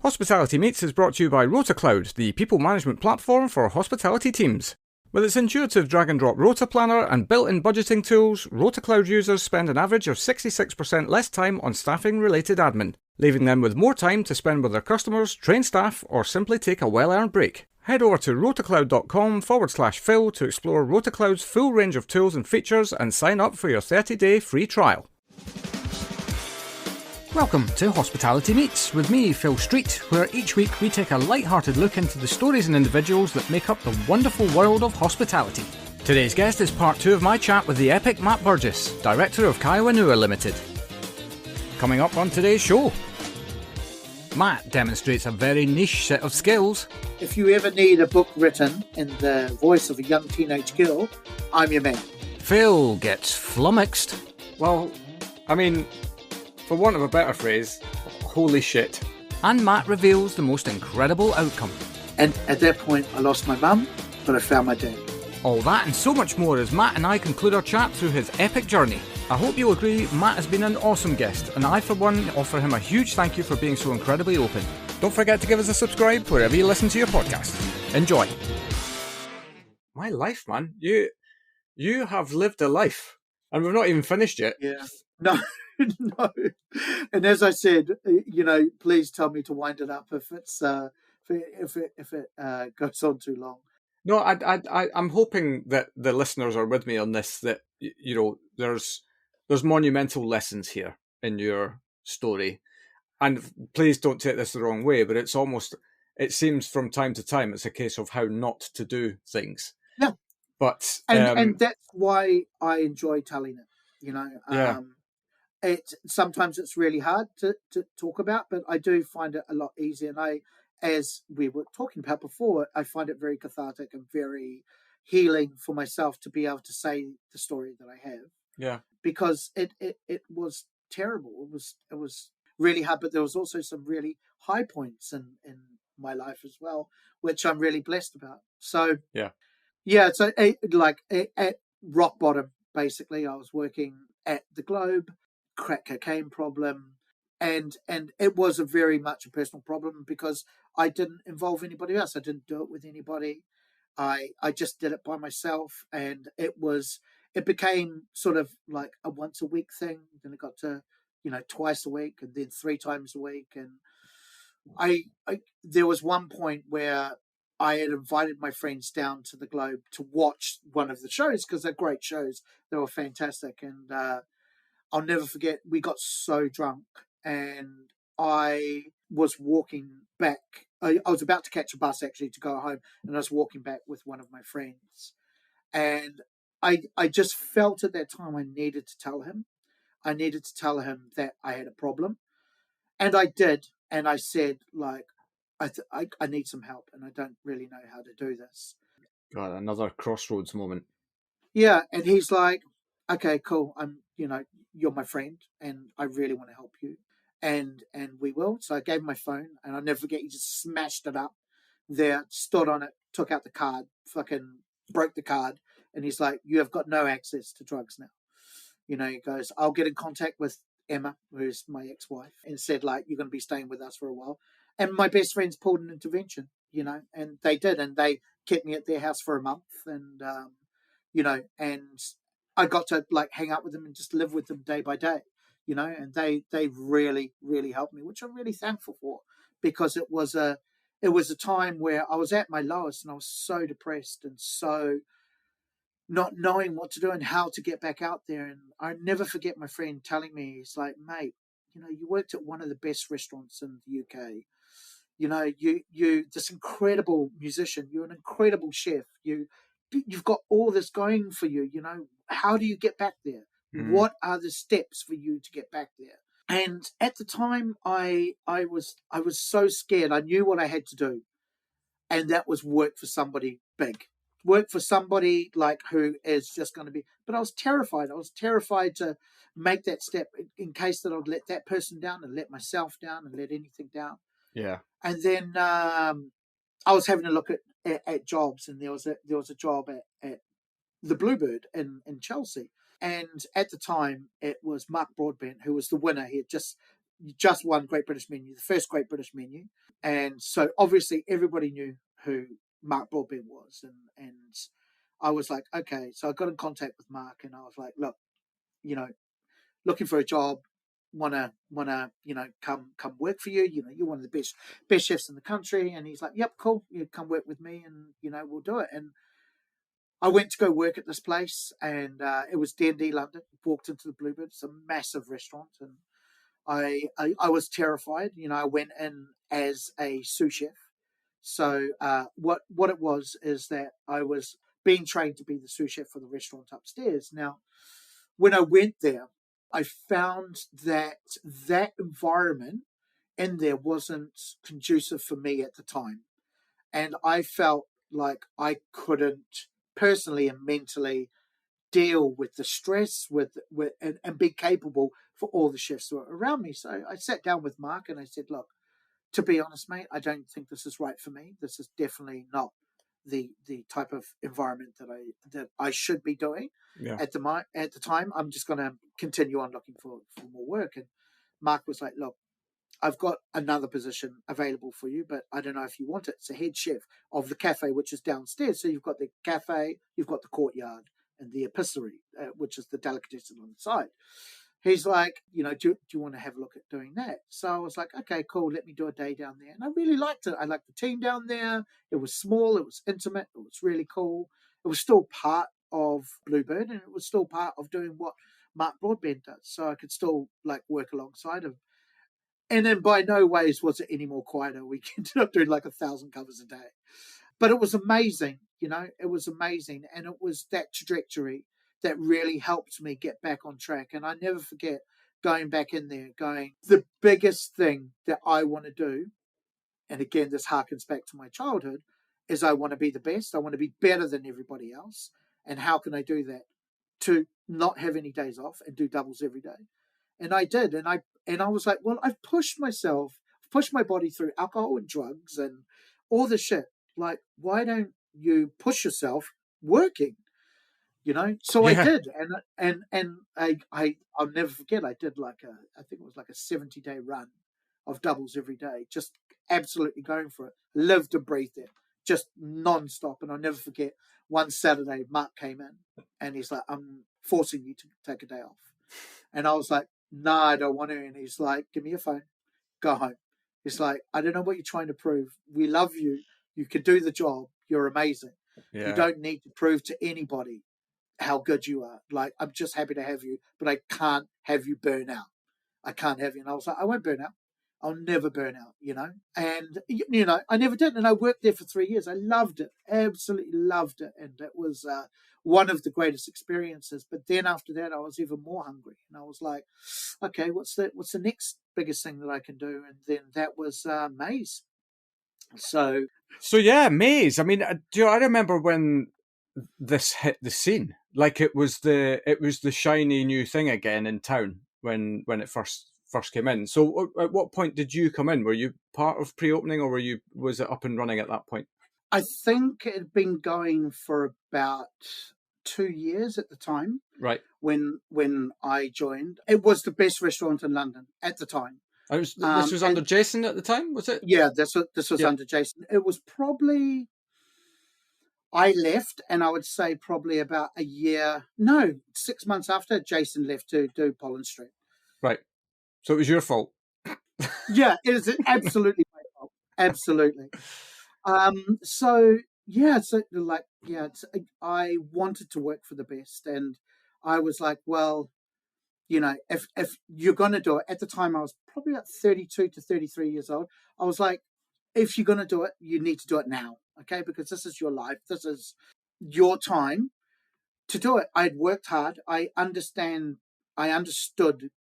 Hospitality Meets is brought to you by RotaCloud, the people management platform for hospitality teams. With its intuitive drag-and-drop rota planner and built-in budgeting tools, RotaCloud users spend an average of 66% less time on staffing-related admin, leaving them with more time to spend with their customers, train staff, or simply take a well-earned break. Head over to rotacloud.com/Phil to explore RotaCloud's full range of tools and features and sign up for your 30-day free trial. Welcome to Hospitality Meets with me, Phil Street, where each week we take a light-hearted look into the stories and individuals that make up the wonderful world of hospitality. Today's guest is part 2 of my chat with the epic Matt Burgess, director of Kaiwanua Limited. Coming up on today's show, Matt demonstrates a very niche set of skills. If you ever need a book written in the voice of a young teenage girl, I'm your man. Phil gets flummoxed. Well, I mean, for want of a better phrase, holy shit. And Matt reveals the most incredible outcome. And at that point, I lost my mum, but I found my dad. All that and so much more as Matt and I conclude our chat through his epic journey. I hope you'll agree Matt has been an awesome guest, and I for one offer him a huge thank you for being so incredibly open. Don't forget to give us a subscribe wherever you listen to your podcast. Enjoy. My life, man. You have lived a life. And we've not even finished yet. Yeah. No. No, and as I said, please tell me to wind it up if it's if it goes on too long. No, I'm hoping that the listeners are with me on this. That there's monumental lessons here in your story, and please don't take this the wrong way. But it seems from time to time it's a case of how not to do things. Yeah, but and that's why I enjoy telling it. Yeah. Sometimes it's really hard to talk about, but I do find it a lot easier. And as we were talking about before, I find it very cathartic and very healing for myself to be able to say the story that I have. Yeah. Because it was terrible. It was really hard, but there was also some really high points in my life as well, which I'm really blessed about. So yeah. So at rock bottom, basically, I was working at the Globe. Crack cocaine problem, and it was very much a personal problem because I didn't involve anybody else. I didn't do it with anybody. I just did it by myself, and it became sort of like a once a week thing. Then it got to twice a week, and then 3 times a week. And I there was one point where I had invited my friends down to the Globe to watch one of the shows because they're great shows. They were fantastic, and I'll never forget, we got so drunk and I was walking back. I was about to catch a bus actually to go home, and I was walking back with one of my friends. And I just felt at that time I needed to tell him. I needed to tell him that I had a problem. And I did. And I said, I need some help and I don't really know how to do this. God, another crossroads moment. Yeah. And he's like, okay, cool. You're my friend and I really want to help you. And we will. So I gave him my phone, and I'll never forget, he just smashed it up there, stood on it, took out the card, fucking broke the card. And he's like, you have got no access to drugs now. He goes, I'll get in contact with Emma, who's my ex-wife, and said, you're going to be staying with us for a while. And my best friends pulled an intervention, and they did. And they kept me at their house for a month. And, and I got to hang out with them and just live with them day by day, and they really, really helped me, which I'm really thankful for, because it was a time where I was at my lowest and I was so depressed and so not knowing what to do and how to get back out there. And I never forget my friend telling me, he's like, mate, you worked at one of the best restaurants in the UK. You this incredible musician, you're an incredible chef, you've got all this going for you, how do you get back there? What are the steps for you to get back there? And at the time I was so scared. I knew what I had to do, and that was work for somebody big, work for somebody who is just going to be, but I was terrified. I was terrified to make that step in case that I'd let that person down and let myself down and let anything down. Yeah. And then I was having a look at jobs, and there was a job at the Bluebird in Chelsea. And at the time, it was Mark Broadbent who was the winner. He had just just won Great British Menu, the first Great British Menu. And so obviously everybody knew who Mark Broadbent was. And I was like, okay. So I got in contact with Mark and I was like, look, looking for a job, wanna, come work for you. You're one of the best chefs in the country. And he's like, yep, cool. You come work with me and, we'll do it. And I went to go work at this place and it was D&D London. Walked into the Bluebird. It's a massive restaurant. And I was terrified. I went in as a sous chef. So what it was is that I was being trained to be the sous chef for the restaurant upstairs. Now, when I went there, I found that environment in there wasn't conducive for me at the time. And I felt like I couldn't personally and mentally deal with the stress and be capable for all the chefs that were around me. So I sat down with Mark and I said, look, to be honest, mate, I don't think this is right for me. This is definitely not the type of environment that I should be doing at the time. I'm just going to continue on looking for more work. And Mark was like, look, I've got another position available for you, but I don't know if you want it. It's a head chef of the cafe, which is downstairs. So you've got the cafe, you've got the courtyard, and the epicerie, which is the delicatessen on the side. He's like, do you want to have a look at doing that? So I was like, okay, cool. Let me do a day down there. And I really liked it. I liked the team down there. It was small. It was intimate. It was really cool. It was still part of Bluebird and it was still part of doing what Mark Broadbent does. So I could still work alongside him. And then by no ways was it any more quieter. We ended up doing 1,000 covers a day. But it was amazing, it was amazing. And it was that trajectory that really helped me get back on track. And I never forget going back in there, the biggest thing that I want to do, and again, this harkens back to my childhood, is I want to be the best. I want to be better than everybody else. And how can I do that? To not have any days off and do doubles every day. And I did. And I was like, well, I've pushed myself, pushed my body through alcohol and drugs and all the shit. Why don't you push yourself working? So I did, and I'll never forget. I did I think it was a 70-day run of doubles every day, just absolutely going for it. Lived and breathed it, just non-stop. And I'll never forget one Saturday, Mark came in and he's like, I'm forcing you to take a day off. And I was like, no, I don't want to. And he's like, give me your phone, go home. He's like, I don't know what you're trying to prove. We love you. You can do the job. You're amazing. Yeah. You don't need to prove to anybody how good you are. I'm just happy to have you, but I can't have you burn out. I can't have you. And I was like, I won't burn out. I'll never burn out, And, I never did. And I worked there for 3 years. I loved it. Absolutely loved it. And it was one of the greatest experiences. But then after that, I was even more hungry. And I was like, okay, what's the next biggest thing that I can do? And then that was maize. So yeah, maize. I mean, I remember when this hit the scene. It was the shiny new thing again in town when it first came in. So at what point did you come in? Were you part of pre-opening or was it up and running at that point? I think it had been going for about 2 years at the time. Right. When I joined. It was the best restaurant in London at the time. This was under Jason at the time, was it? Yeah, this was under Jason. It was probably, I left, and I would say probably about 6 months after Jason left to do Pollen Street. Right. So it was your fault. Yeah, it is absolutely my fault. Absolutely. I wanted to work for the best, and I was like, well, if you're going to do it, at the time I was probably about 32 to 33 years old. I was like, if you're going to do it, you need to do it now, okay? Because this is your life. This is your time to do it. I'd worked hard. I understood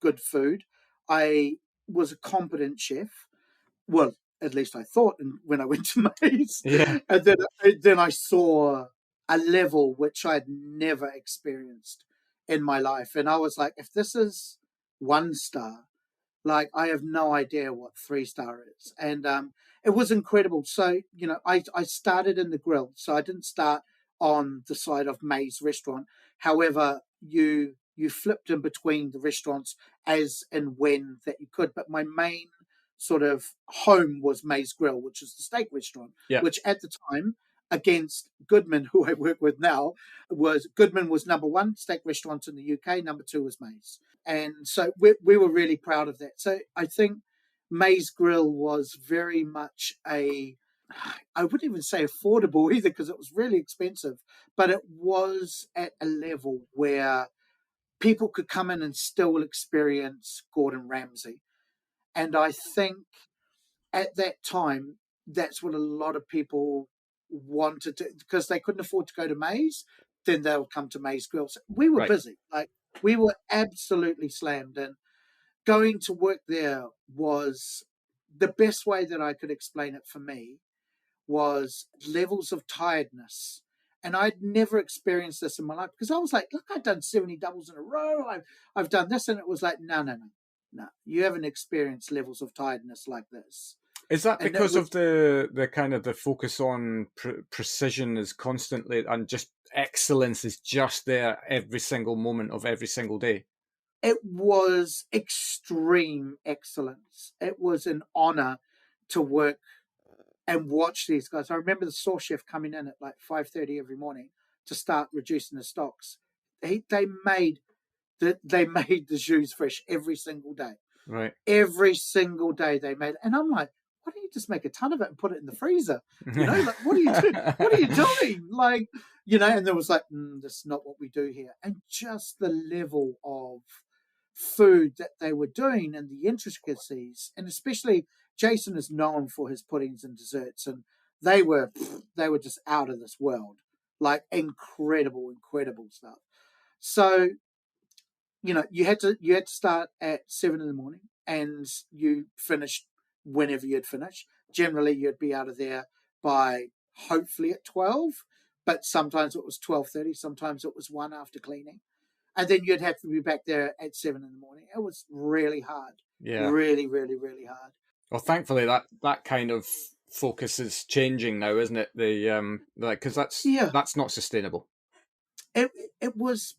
good food. I was a competent chef. Well, at least I thought when I went to Maze. Yeah. And then I saw a level which I'd never experienced in my life. And I was like, if this is 1 star, I have no idea what 3-star is. And it was incredible. So, I started in the grill. So I didn't start on the side of Maze Restaurant. However, you you flipped in between the restaurants as and when that you could. But my main sort of home was May's Grill, which is the steak restaurant, Yeah. which at the time, against Goodman, who I work with now, was Goodman was number one steak restaurant in the UK, number two was May's. And so we were really proud of that. So I think May's Grill was very much I wouldn't even say affordable either because it was really expensive, but it was at a level where people could come in and still experience Gordon Ramsay. And I think at that time, that's what a lot of people wanted to, because they couldn't afford to go to May's, then they'll come to May's Grill. So we were Right. busy. Like, we were absolutely slammed. And going to work there was the best way that I could explain it for me was levels of tiredness. And I'd never experienced this in my life because I was like, look, I've done 70 doubles in a row. I've done this. And it was like, no. You haven't experienced levels of tiredness like this. Is that And because of the kind of the focus on precision is constantly, and just excellence is just there every single moment of every single day? It was extreme excellence. It was an honor to work and watch these guys. I remember the sauce chef coming in at like 5:30 every morning to start reducing the stocks. They made the jus fresh every single day. Right. Every single day they made it. And I'm like, why don't you just make a ton of it and put it in the freezer? You know, like, what are you doing? What are you doing? Like, you know, and there was like, that's not what we do here. And just the level of food that they were doing and the intricacies, and especially Jason is known for his puddings and desserts, and they were just out of this world, like incredible stuff. So, you know, you had to start at 7 a.m. and you finished whenever you'd finish. Generally, you'd be out of there by hopefully at 12, but sometimes it was 12:30, sometimes it was 1 after cleaning. And then you'd have to be back there at 7 a.m. It was really hard. Yeah. Really, really, really hard. Well, thankfully that kind of focus is changing now, isn't it? The because that's not sustainable. It was,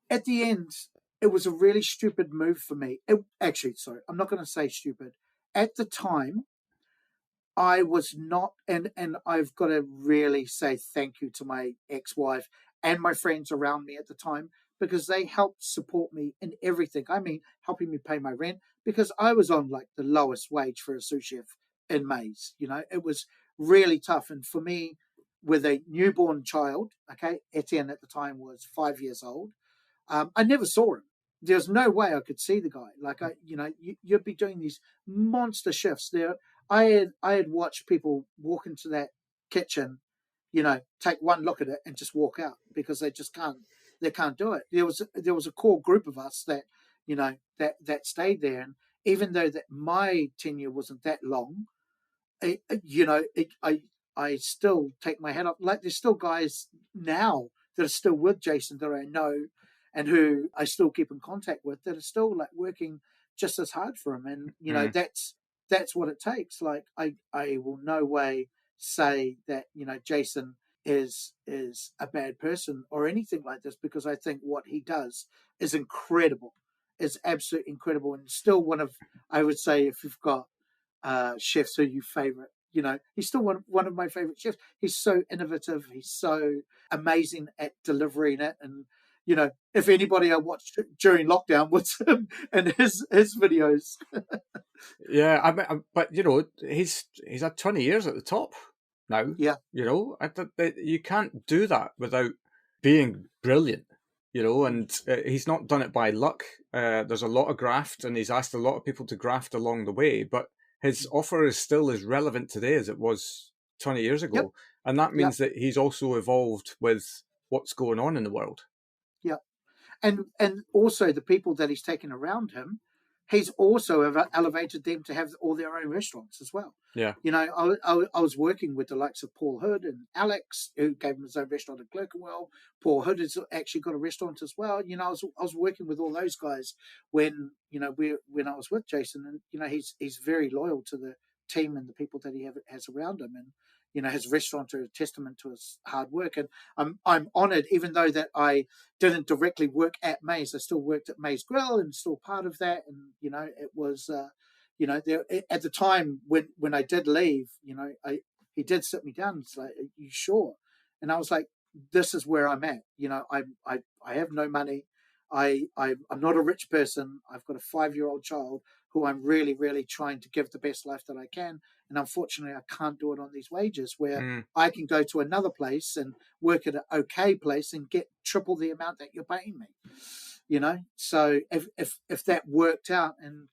at the end, it was a really stupid move for me. Sorry, I'm not going to say stupid. At the time, I was not, and I've got to really say thank you to my ex-wife and my friends around me at the time, because they helped support me in everything. I mean, helping me pay my rent, because I was on like the lowest wage for a sous chef in May's. You know, it was really tough. And for me, with a newborn child, okay, Etienne at the time was 5 years old. I never saw him. There's no way I could see the guy. Like, you'd be doing these monster shifts there. I had watched people walk into that kitchen, you know, take one look at it and just walk out because they just can't. They can't do it. There was a core group of us that, you know, that stayed there, and even though that my tenure wasn't that long, I still take my hat off. Like, there's still guys now that are still with Jason that I know and who I still keep in contact with that are still like working just as hard for him. And, you know, that's what it takes. Like, I will no way say that, you know, Jason is a bad person or anything like this, because I think what he does is incredible, is absolutely incredible. And still one of, I would say, if you've got chefs who you favorite, you know, he's still one of my favorite chefs. He's so innovative. He's so amazing at delivering it. And, you know, if anybody I watched during lockdown was him and his videos. Yeah, but you know, he's had 20 years at the top now. Yeah, you know, you can't do that without being brilliant. You know, and he's not done it by luck. There's a lot of graft, and he's asked a lot of people to graft along the way. But his offer is still as relevant today as it was 20 years ago, yep. And that means that he's also evolved with what's going on in the world. Yeah. And also the people that he's taken around him, he's also elevated them to have all their own restaurants as well. Yeah. You know, I was working with the likes of Paul Hood and Alex, who gave him his own restaurant at Curricular. Paul Hood has actually got a restaurant as well. You know, I was working with all those guys when, you know, when I was with Jason, and, you know, he's very loyal to the team and the people that he has around him. And, his restaurant are a testament to his hard work. And I'm honoured, even though that I didn't directly work at Maze, I still worked at Maze Grill and still part of that. And it was there at the time when I did leave, he did sit me down and say, "Are you sure?" And I was like, "This is where I'm at. I have no money. I'm not a rich person. I've got a 5-year-old child who I'm really, really trying to give the best life that I can. And unfortunately, I can't do it on these wages where I can go to another place and work at an okay place and get triple the amount that you're paying me." So if that worked out, and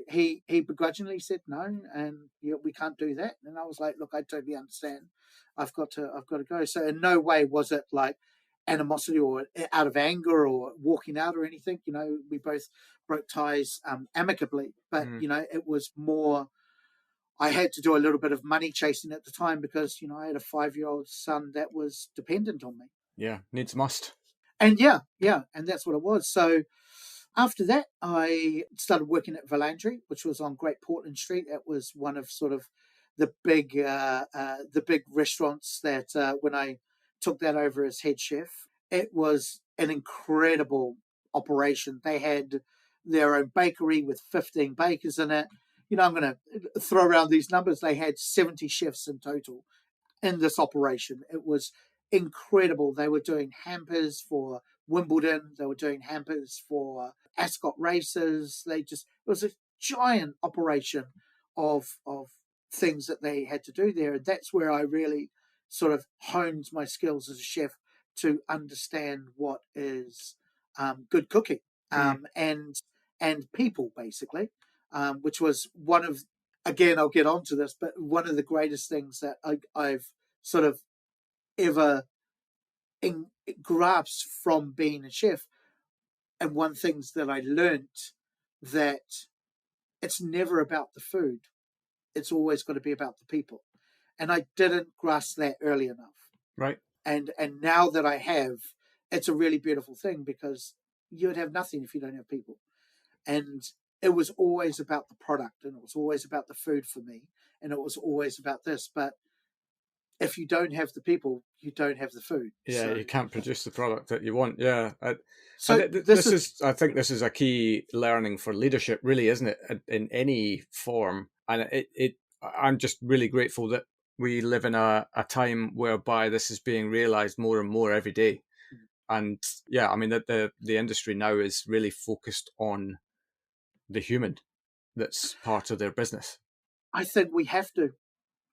he begrudgingly said no, and we can't do that, and I was like, "Look, I totally understand. I've got to go." So in no way was it like animosity or out of anger or walking out or anything. We both broke ties amicably, but it was more, I had to do a little bit of money chasing at the time because I had a 5-year-old son that was dependent on me. Yeah, needs must. And yeah, and that's what it was. So after that, I started working at Valandry, which was on Great Portland Street. It was one of sort of the big restaurants that when I took that over as head chef, it was an incredible operation. They had their own bakery with 15 bakers in it. I'm going to throw around these numbers. They had 70 chefs in total in this operation. It was incredible. They were doing hampers for Wimbledon. They were doing hampers for Ascot races. It was a giant operation of things that they had to do there. And that's where I really sort of honed my skills as a chef to understand what is good cooking and people, basically, which was one of, again, I'll get onto this, but one of the greatest things that I've sort of ever grasped from being a chef. And one things that I learnt, that it's never about the food. It's always got to be about the people. And I didn't grasp that early enough. Right. And now that I have, it's a really beautiful thing, because you'd have nothing if you don't have people. And it was always about the product, and it was always about the food for me, and it was always about this. But if you don't have the people, you don't have the food. Yeah, so, you can't produce the product that you want. Yeah. So this is, I think this is a key learning for leadership, really, isn't it? In any form. And I'm just really grateful that we live in a time whereby this is being realized more and more every day. And yeah, I mean, the industry now is really focused on the human that's part of their business. I think we have to.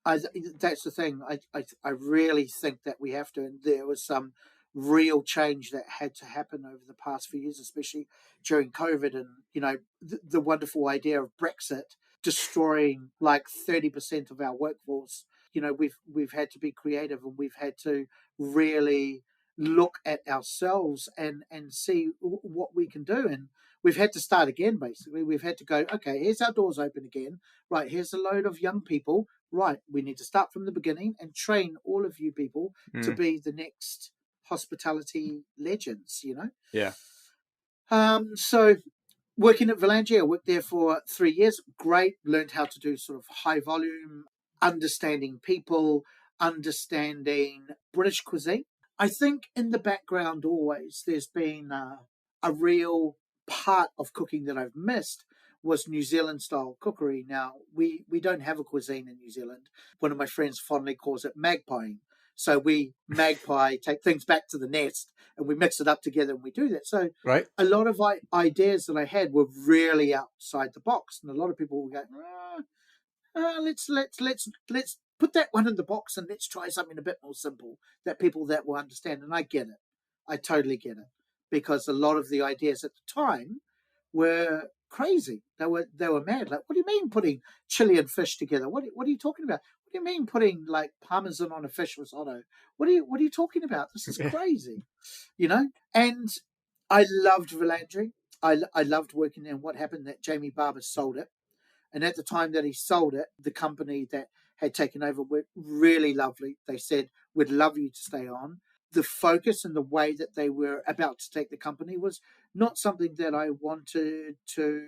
That's the thing. I really think that we have to. And there was some real change that had to happen over the past few years, especially during COVID, and the wonderful idea of Brexit destroying like 30% of our workforce. We've had to be creative, and we've had to really look at ourselves and see what we can do. And we've had to start again, basically. We've had to go, okay, here's our doors open again. Right, here's a load of young people. Right, we need to start from the beginning and train all of you people to be the next hospitality legends, Yeah. So working at Valandry, I worked there for 3 years. Great, learned how to do sort of high volume, understanding people, understanding British cuisine. I think in the background always there's been a real part of cooking that I've missed was New Zealand style cookery. Now, we don't have a cuisine in New Zealand. One of my friends fondly calls it magpieing. So we magpie, take things back to the nest, and we mix it up together, and we do that. So right. A lot of ideas that I had were really outside the box, and a lot of people would go, let's put that one in the box and let's try something a bit more simple that people that will understand. And I get it. I totally get it, because a lot of the ideas at the time were crazy. They were mad. Like, what do you mean putting chili and fish together? What are you talking about? What do you mean putting like parmesan on a fish risotto? What are you talking about? This is crazy, And I loved Valandry. I loved working there. And what happened, that Jamie Barber sold it. And at the time that he sold it, the company that had taken over were really lovely. They said, we'd love you to stay on. The focus and the way that they were about to take the company was not something that I wanted to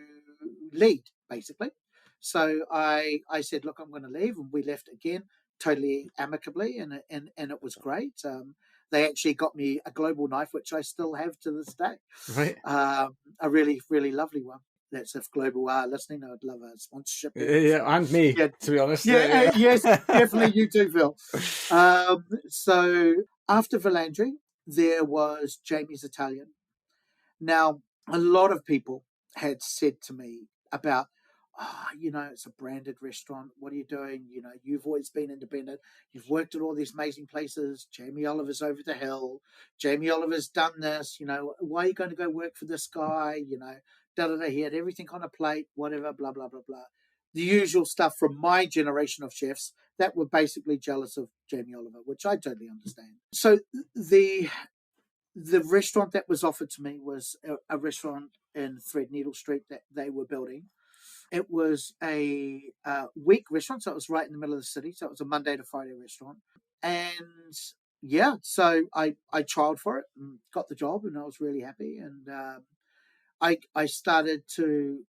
lead, basically. So I said, look, I'm going to leave. And we left again. totally amicably, and it was great. They actually got me a global knife, which I still have to this day. Right. A really, really lovely one. That's if Global are listening. I'd love a sponsorship. Yeah, and me, Yeah, to be honest. yeah, yes, definitely you too, Phil. Yeah. So after Valandri, there was Jamie's Italian. Now, a lot of people had said to me about, it's a branded restaurant. What are you doing? You've always been independent. You've worked at all these amazing places. Jamie Oliver's over the hill. Jamie Oliver's done this. Why are you going to go work for this guy? Da da da. He had everything on a plate, whatever, blah, blah, blah, blah. The usual stuff from my generation of chefs that were basically jealous of Jamie Oliver, which I totally understand. So the restaurant that was offered to me was a restaurant in Threadneedle Street that they were building. It was a week restaurant, so it was right in the middle of the city. So it was a Monday to Friday restaurant. And yeah, so I trialed for it and got the job, and I was really happy. And I started to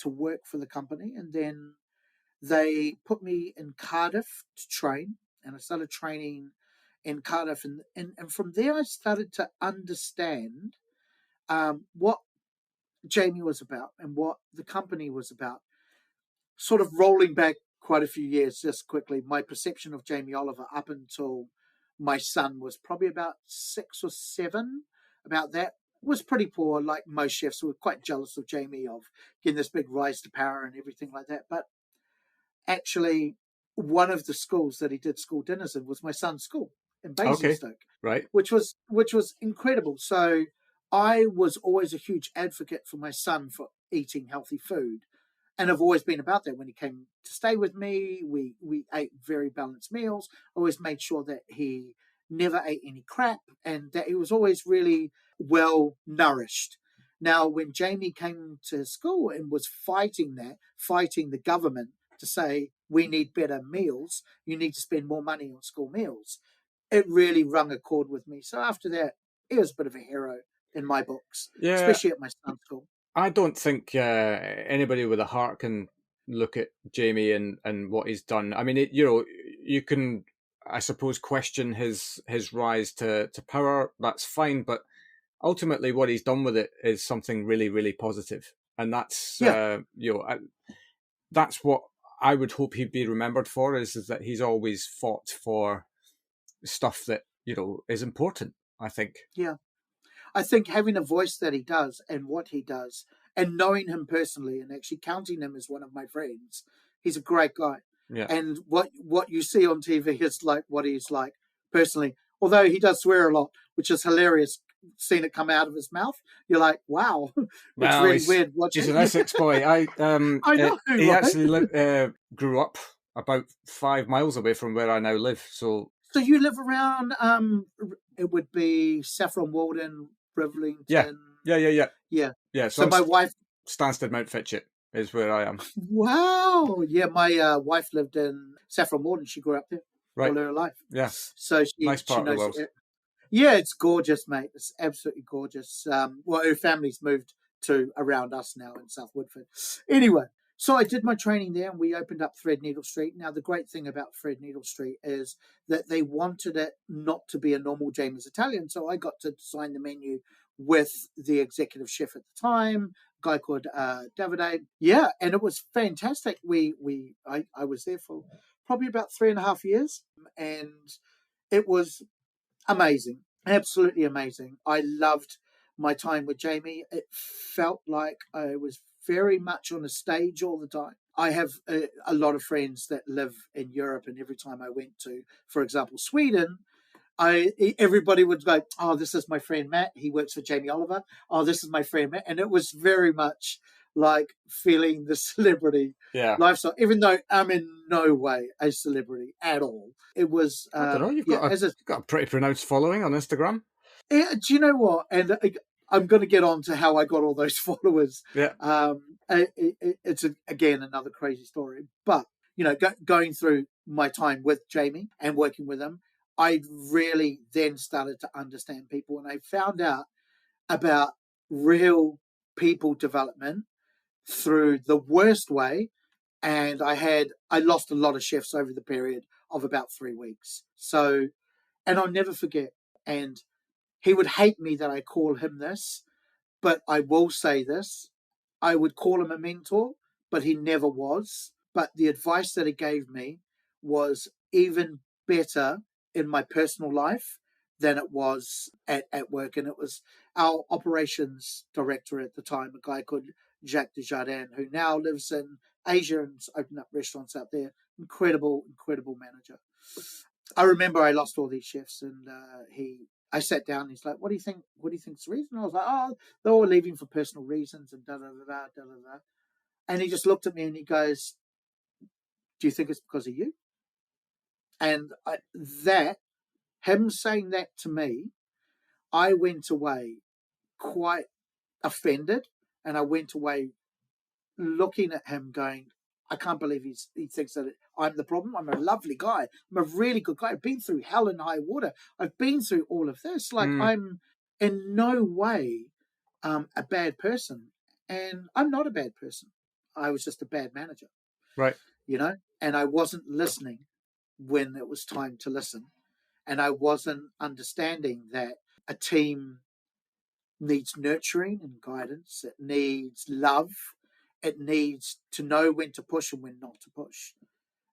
work for the company, and then they put me in Cardiff to train, and I started training in Cardiff, and from there I started to understand what Jamie was about and what the company was about. Sort of rolling back quite a few years, just quickly, my perception of Jamie Oliver up until my son was probably about 6 or 7, about that, was pretty poor. Like most chefs, were quite jealous of Jamie, of getting this big rise to power and everything like that. But actually, one of the schools that he did school dinners in was my son's school in Okay. Basingstoke, Right. which was incredible. So I was always a huge advocate for my son for eating healthy food, and I've always been about that. When he came to stay with me, we ate very balanced meals. I always made sure that he never ate any crap, and that he was always really well nourished. Now, when Jamie came to school and was fighting the government to say, we need better meals, you need to spend more money on school meals, it really rung a chord with me. So after that, he was a bit of a hero in my books, Yeah, especially at my son's school. I don't think anybody with a heart can look at Jamie and what he's done. I mean, you can, I suppose, question his rise to power. That's fine, but ultimately, what he's done with it is something really, really positive, and that's Yeah. That's what I would hope he'd be remembered for. Is that he's always fought for stuff that is important, I think. Yeah. I think having a voice that he does and what he does, and knowing him personally and actually counting him as one of my friends, he's a great guy. Yeah. And what you see on TV is like what he's like personally. Although he does swear a lot, which is hilarious, seeing it come out of his mouth. You're like, wow, it's really weird. He's an Essex boy. I know. He Right? actually grew up about 5 miles away from where I now live. So you live around? It would be Saffron Walden, Rivlington. Yeah. So my wife, Stansted Mount Fitchett is where I am. Wow. Yeah, my wife lived in Saffron Walden. She grew up there all her life. Yeah. So nice part of the world. Yeah, it's gorgeous, mate. It's absolutely gorgeous. Well, her family's moved to around us now in South Woodford. Anyway, so I did my training there, and we opened up Threadneedle Street. Now, the great thing about Threadneedle Street is that they wanted it not to be a normal Jamie's Italian. So I got to design the menu with the executive chef at the time, a guy called Davide. Yeah, and it was fantastic. I was there for probably about 3.5 years, and it was amazing, absolutely amazing. I loved my time with Jamie. It felt like I was very much on a stage all the time. I have a lot of friends that live in Europe, and every time I went to, for example, Sweden, everybody would go, oh, this is my friend Matt. He works for Jamie Oliver. Oh, this is my friend Matt. And it was very much like feeling the celebrity lifestyle, even though I'm in no way a celebrity at all. It was. I don't know. You've got a pretty pronounced following on Instagram. Yeah, do you know what? And I'm going to get on to how I got all those followers. Yeah. It's again another crazy story, but going through my time with Jamie and working with him, I really then started to understand people, and I found out about real people development through the worst way, And I lost a lot of chefs over the period of about 3 weeks. So, and I'll never forget. And he would hate me that I call him this, but I will say this. I would call him a mentor, but he never was. But the advice that he gave me was even better in my personal life than it was at work. And it was our operations director at the time, a guy called Jacques Desjardins, who now lives in Asia and's opened up restaurants out there. Incredible, incredible manager. I remember I lost all these chefs, and I sat down. And he's like, "What do you think? What do you think's the reason?" I was like, "Oh, they're all leaving for personal reasons and da da da da da da." And he just looked at me and he goes, "Do you think it's because of you?" And him saying that to me, I went away quite offended, and I went away looking at him going, I can't believe he thinks that I'm the problem. I'm a lovely guy. I'm a really good guy. I've been through hell and high water. I've been through all of this. Like, I'm in no way a bad person. And I'm not a bad person. I was just a bad manager. Right. And I wasn't listening when it was time to listen. And I wasn't understanding that a team needs nurturing and guidance. It needs love. It needs to know when to push and when not to push.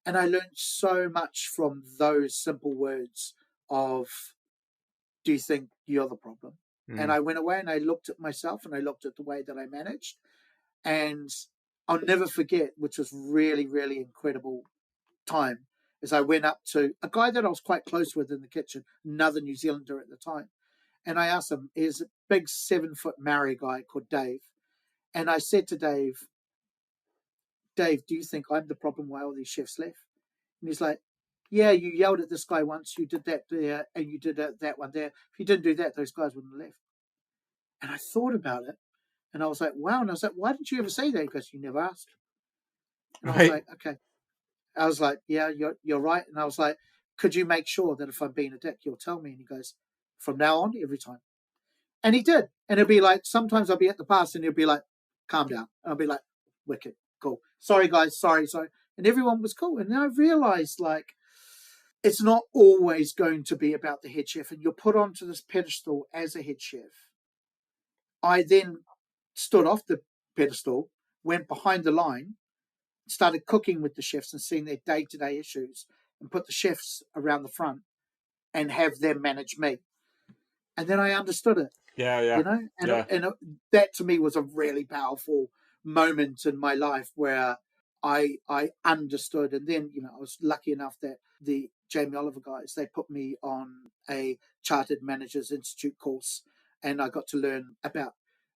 And I learned so much from those simple words of, do you think you're the problem? And I went away and I looked at myself and I looked at the way that I managed. And I'll never forget, which was really, really incredible time, is I went up to a guy that I was quite close with in the kitchen, another New Zealander at the time. And I asked him, he's a big 7-foot Maori guy called Dave. And I said to Dave, do you think I'm the problem why all these chefs left? And he's like, yeah, you yelled at this guy once, you did that there, and you did that one there. If you didn't do that, those guys wouldn't have left. And I thought about it, and I was like, wow. And I was like, why didn't you ever say that? Because you never asked. And I was like, okay. I was like, yeah, you're right. And I was like, could you make sure that if I'm being a dick, you'll tell me? And he goes, from now on, every time. And he did. And it'd be like, sometimes I'll be at the pass and he'll be like, calm down. And I'll be like, wicked, cool. Sorry, guys, sorry. And everyone was cool. And then I realized, like, it's not always going to be about the head chef. And you're put onto this pedestal as a head chef. I then stood off the pedestal, went behind the line, started cooking with the chefs and seeing their day-to-day issues, and put the chefs around the front and have them manage me. And then I understood it. Yeah. And that to me was a really powerful moment in my life where I understood. And then, I was lucky enough that the Jamie Oliver guys, they put me on a Chartered Managers Institute course, and I got to learn about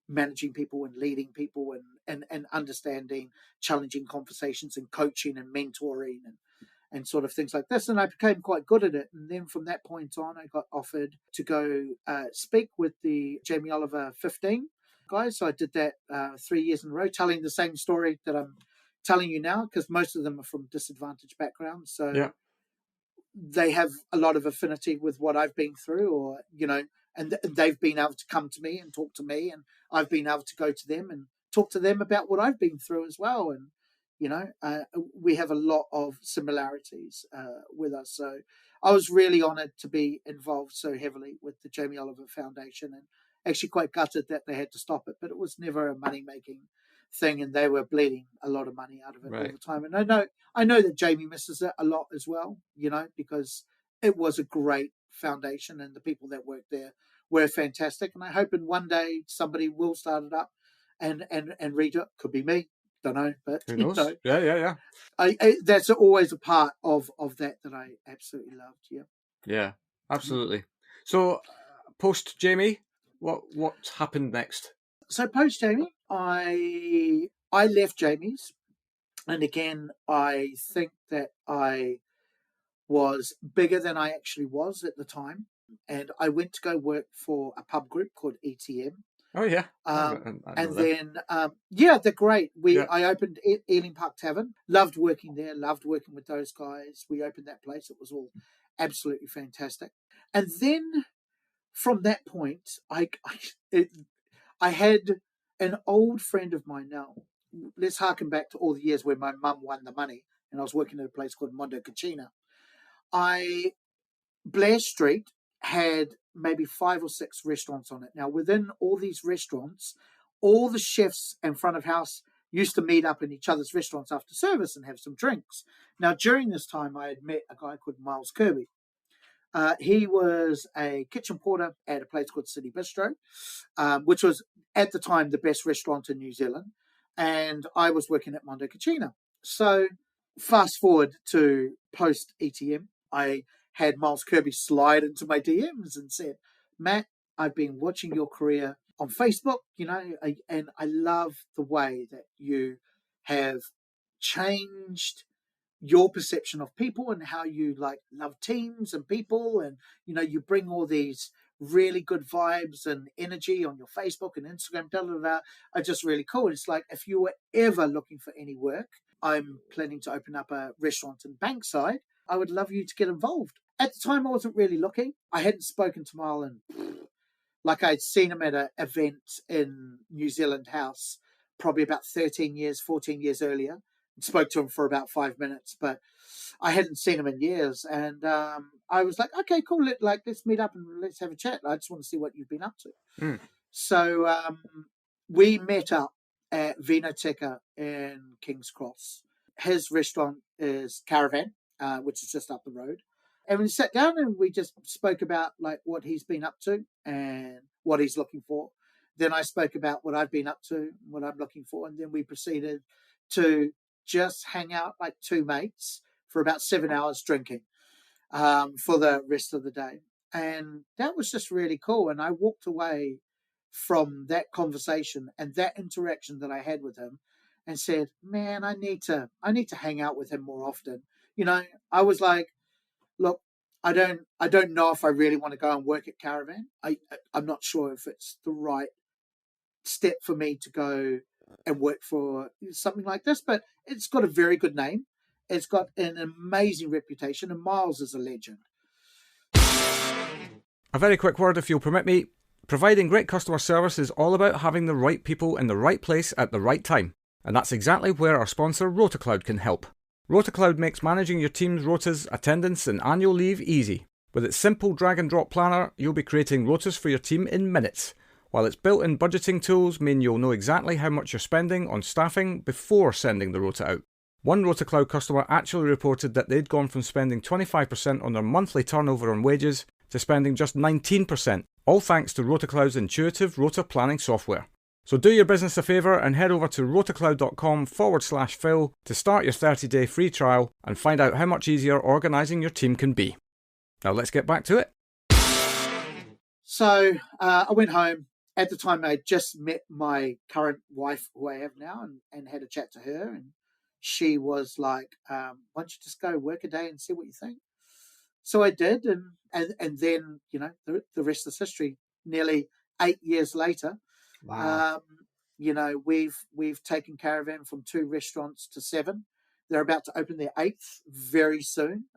managing people and leading people and understanding challenging conversations and coaching and mentoring and sort of things like this. And I became quite good at it. And then from that point on, I got offered to go speak with the Jamie Oliver 15 guys. So I did that 3 years in a row, telling the same story that I'm telling you now, because most of them are from disadvantaged backgrounds. So they have a lot of affinity with what I've been through, and they've been able to come to me and talk to me, and I've been able to go to them and talk to them about what I've been through as well. And we have a lot of similarities with us. So I was really honoured to be involved so heavily with the Jamie Oliver Foundation, and actually quite gutted that they had to stop it. But it was never a money-making thing, and they were bleeding a lot of money out of it all the time. And I know that Jamie misses it a lot as well, because it was a great foundation, and the people that worked there were fantastic. And I hope in one day somebody will start it up and read it. Could be me. Don't know, but who knows? Yeah. I that's always a part of that I absolutely loved. Yeah, absolutely. So post Jamie, what happened next? So post Jamie, I left Jamie's, and again I think that I was bigger than I actually was at the time, and I went to go work for a pub group called ETM. Oh yeah, and then they're great. I opened Ealing Park Tavern. Loved working there. Loved working with those guys. We opened that place. It was all absolutely fantastic. And then from that point, I had an old friend of mine now let's harken back to all the years where my mum won the money and I was working at a place called Mondo Cucina. Blair Street had maybe 5 or 6 restaurants on it. Now, within all these restaurants, all the chefs and front of house used to meet up in each other's restaurants after service and have some drinks. Now, during this time, I had met a guy called Miles Kirby. He was a kitchen porter at a place called City Bistro, which was at the time the best restaurant in New Zealand. And I was working at Mondo Cucina. So fast forward to post ETM, I had Miles Kirby slide into my DMs and said, Matt, I've been watching your career on Facebook, and I love the way that you have changed your perception of people and how you love teams and people, and you bring all these really good vibes and energy on your Facebook and Instagram, are just really cool. It's like, if you were ever looking for any work, I'm planning to open up a restaurant in Bankside. I would love you to get involved. At the time, I wasn't really looking. I hadn't spoken to Mile, and I'd seen him at an event in New Zealand House probably about 14 years earlier. Spoke to him for about 5 minutes, but I hadn't seen him in years. And I was like, okay, cool. Let's meet up and let's have a chat. I just want to see what you've been up to. Mm. So we met up at Vinoteca in King's Cross. His restaurant is Caravan, which is just up the road. And we sat down and we just spoke about what he's been up to and what he's looking for. Then I spoke about what I've been up to, what I'm looking for. And then we proceeded to just hang out like two mates for about 7 hours drinking for the rest of the day. And that was just really cool. And I walked away from that conversation and that interaction that I had with him and said, man, I need to hang out with him more often. I was like, look, I don't know if I really want to go and work at Caravan. I'm not sure if it's the right step for me to go and work for something like this, but it's got a very good name. It's got an amazing reputation, and Miles is a legend. A very quick word, if you'll permit me. Providing great customer service is all about having the right people in the right place at the right time, and that's exactly where our sponsor RotaCloud can help. RotaCloud makes managing your team's rotas, attendance and annual leave easy. With its simple drag-and-drop planner, you'll be creating rotas for your team in minutes, while its built-in budgeting tools mean you'll know exactly how much you're spending on staffing before sending the rota out. One RotaCloud customer actually reported that they'd gone from spending 25% on their monthly turnover on wages to spending just 19%, all thanks to RotaCloud's intuitive rota planning software. So do your business a favour and head over to rotacloud.com/Phil to start your 30-day free trial and find out how much easier organising your team can be. Now let's get back to it. So I went home. At the time, I just met my current wife, who I have now, and had a chat to her. And she was like, why don't you just go work a day and see what you think? So I did. And then, the rest is history. Nearly 8 years later, wow. We've taken Caravan from 2 restaurants to 7. They're about to open their 8th very soon.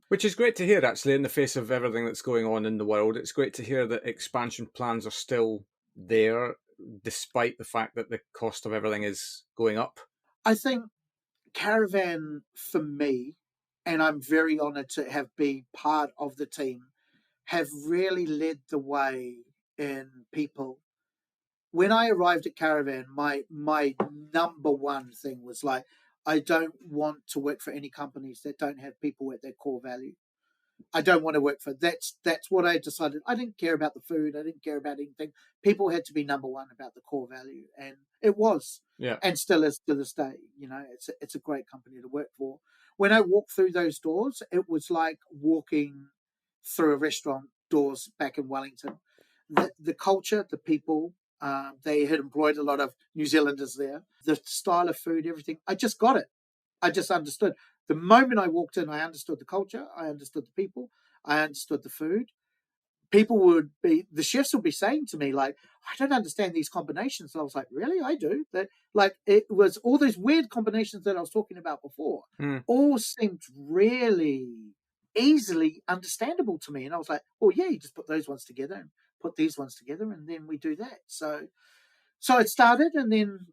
Which is great to hear, actually, in the face of everything that's going on in the world. It's great to hear that expansion plans are still there, despite the fact that the cost of everything is going up. I think Caravan, for me, and I'm very honoured to have been part of the team, have really led the way in people. When I arrived at Caravan, my number one thing was like, I don't want to work for any companies that don't have people at their core value. I don't want to work for that's what I decided. I didn't care about the food. I didn't care about anything. People had to be number one about the core value, and it was, and still is to this day. It's a great company to work for. When I walked through those doors, it was like walking through a restaurant doors back in Wellington. The culture, the people. They had employed a lot of New Zealanders there. The style of food, everything. I just got it. I just understood. The moment I walked in, I understood the culture. I understood the people. I understood the food. The chefs would be saying to me, like, I don't understand these combinations. And I was like, really? I do. That, like, it was all those weird combinations that I was talking about before, all seemed really easily understandable to me. And I was like, well, yeah, you just put those ones together and put these ones together, and then we do that. So So it started, and then,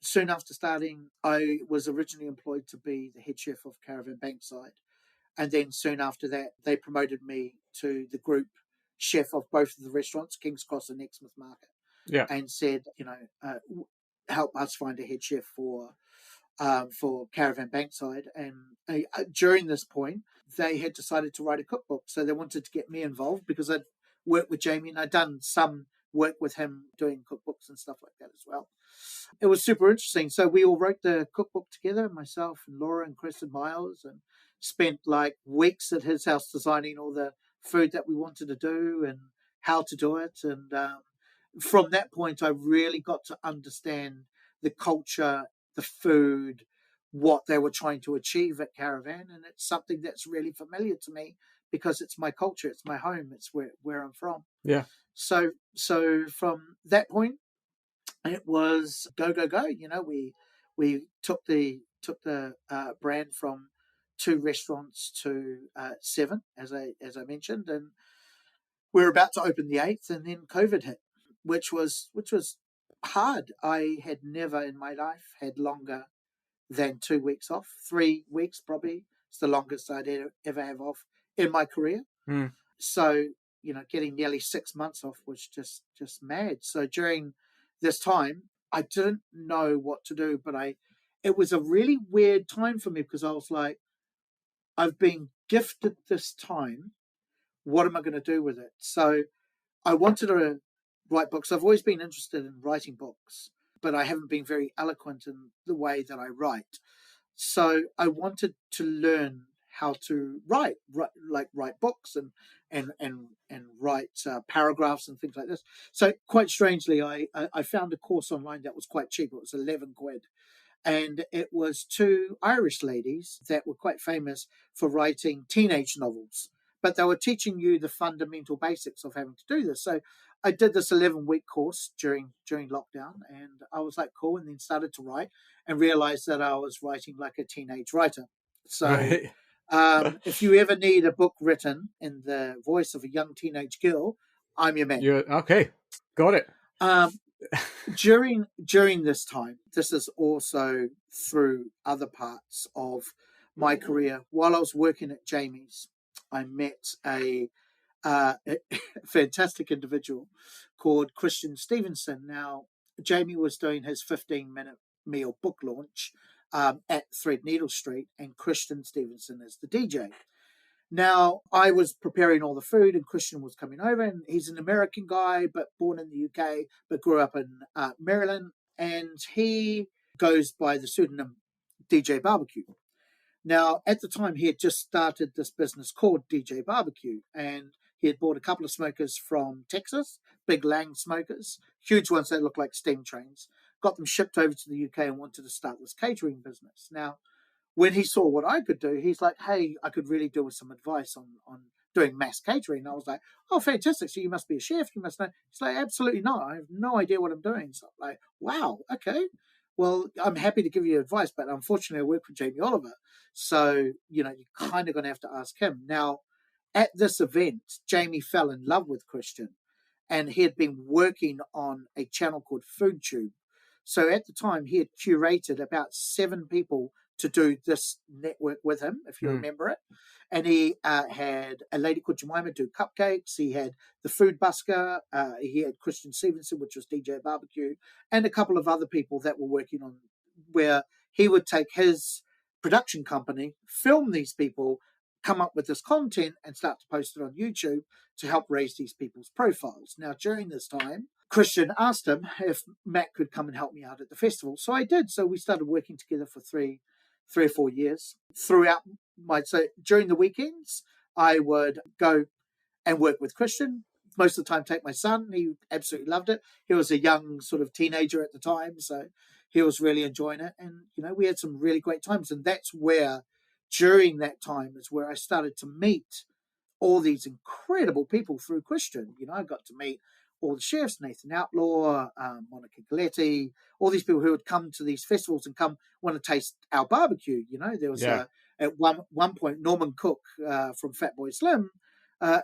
soon after starting, I was originally employed to be the head chef of Caravan Bankside. And then soon after that, they promoted me to the group chef of both of the restaurants, King's Cross and Exmouth Market, Yeah. and said, help us find a head chef for Caravan Bankside. And during this point, they had decided to write a cookbook. So they wanted to get me involved because I'd worked with Jamie and I'd done some work with him doing cookbooks and stuff like that as well. It was super interesting. So we all wrote the cookbook together, myself and Laura and Chris and Miles, and spent like weeks at his house designing all the food that we wanted to do and how to do it. And from that point, I really got to understand the culture, the food, what they were trying to achieve at Caravan. And it's something that's really familiar to me because it's my culture, it's my home, it's where I'm from. Yeah. So from that point, it was go go go. We took the brand from 2 restaurants to 7, as I mentioned, and we were about to open the 8th, and then COVID hit, which was hard. I had never in my life had longer than 2 weeks off. 3 weeks probably. It's the longest I'd ever have off in my career. Mm. So, getting nearly 6 months off was just mad. So during this time, I didn't know what to do, but it was a really weird time for me because I was like, I've been gifted this time. What am I going to do with it? So I wanted to write books. I've always been interested in writing books, but I haven't been very eloquent in the way that I write. So I wanted to learn how to write books and write paragraphs and things like this. So quite strangely, I found a course online that was quite cheap. It was 11 quid. And it was 2 Irish ladies that were quite famous for writing teenage novels, but they were teaching you the fundamental basics of having to do this. So I did this 11-week course during lockdown, and I was like, cool, and then started to write and realized that I was writing like a teenage writer. So Right. if you ever need a book written in the voice of a young teenage girl, I'm your man. Okay. Got it. During this time, this is also through other parts of my career. While I was working at Jamie's, I met a fantastic individual called Christian Stevenson. Now, Jamie was doing his 15-minute meal book launch at Threadneedle Street, and Christian Stevenson is the DJ. Now, I was preparing all the food, and Christian was coming over, and he's an American guy, but born in the UK, but grew up in Maryland, and he goes by the pseudonym DJ Barbecue. Now, at the time, he had just started this business called DJ Barbecue, and he had bought a couple of smokers from Texas, big Lang smokers, huge ones that look like steam trains, got them shipped over to the UK and wanted to start this catering business. Now, when he saw what I could do, he's like, hey, I could really do with some advice on doing mass catering. And I was like, oh, fantastic. So you must be a chef. You must know. He's like, absolutely not. I have no idea what I'm doing. So I'm like, wow, okay. Well, I'm happy to give you advice, but unfortunately I work with Jamie Oliver. So, you're kind of going to have to ask him. Now, at this event, Jamie fell in love with Christian, and he had been working on a channel called FoodTube. So at the time, he had curated about 7 people to do this network with him, if you remember it. And he had a lady called Jemima do cupcakes. He had the Food Busker. He had Christian Stevenson, which was DJ Barbecue, and a couple of other people that were working on where he would take his production company, film these people, come up with this content and start to post it on YouTube to help raise these people's profiles. Now, during this time, Christian asked him if Matt could come and help me out at the festival. So I did. So we started working together for three or 4 years. So during the weekends, I would go and work with Christian. Most of the time, take my son. He absolutely loved it. He was a young sort of teenager at the time, so he was really enjoying it. And, we had some really great times. And that's where, during that time, is where I started to meet all these incredible people through Christian. I got to meet all the chefs, Nathan Outlaw, Monica Galetti, all these people who would come to these festivals and come want to taste our barbecue. There was at one point Norman Cook from Fatboy Slim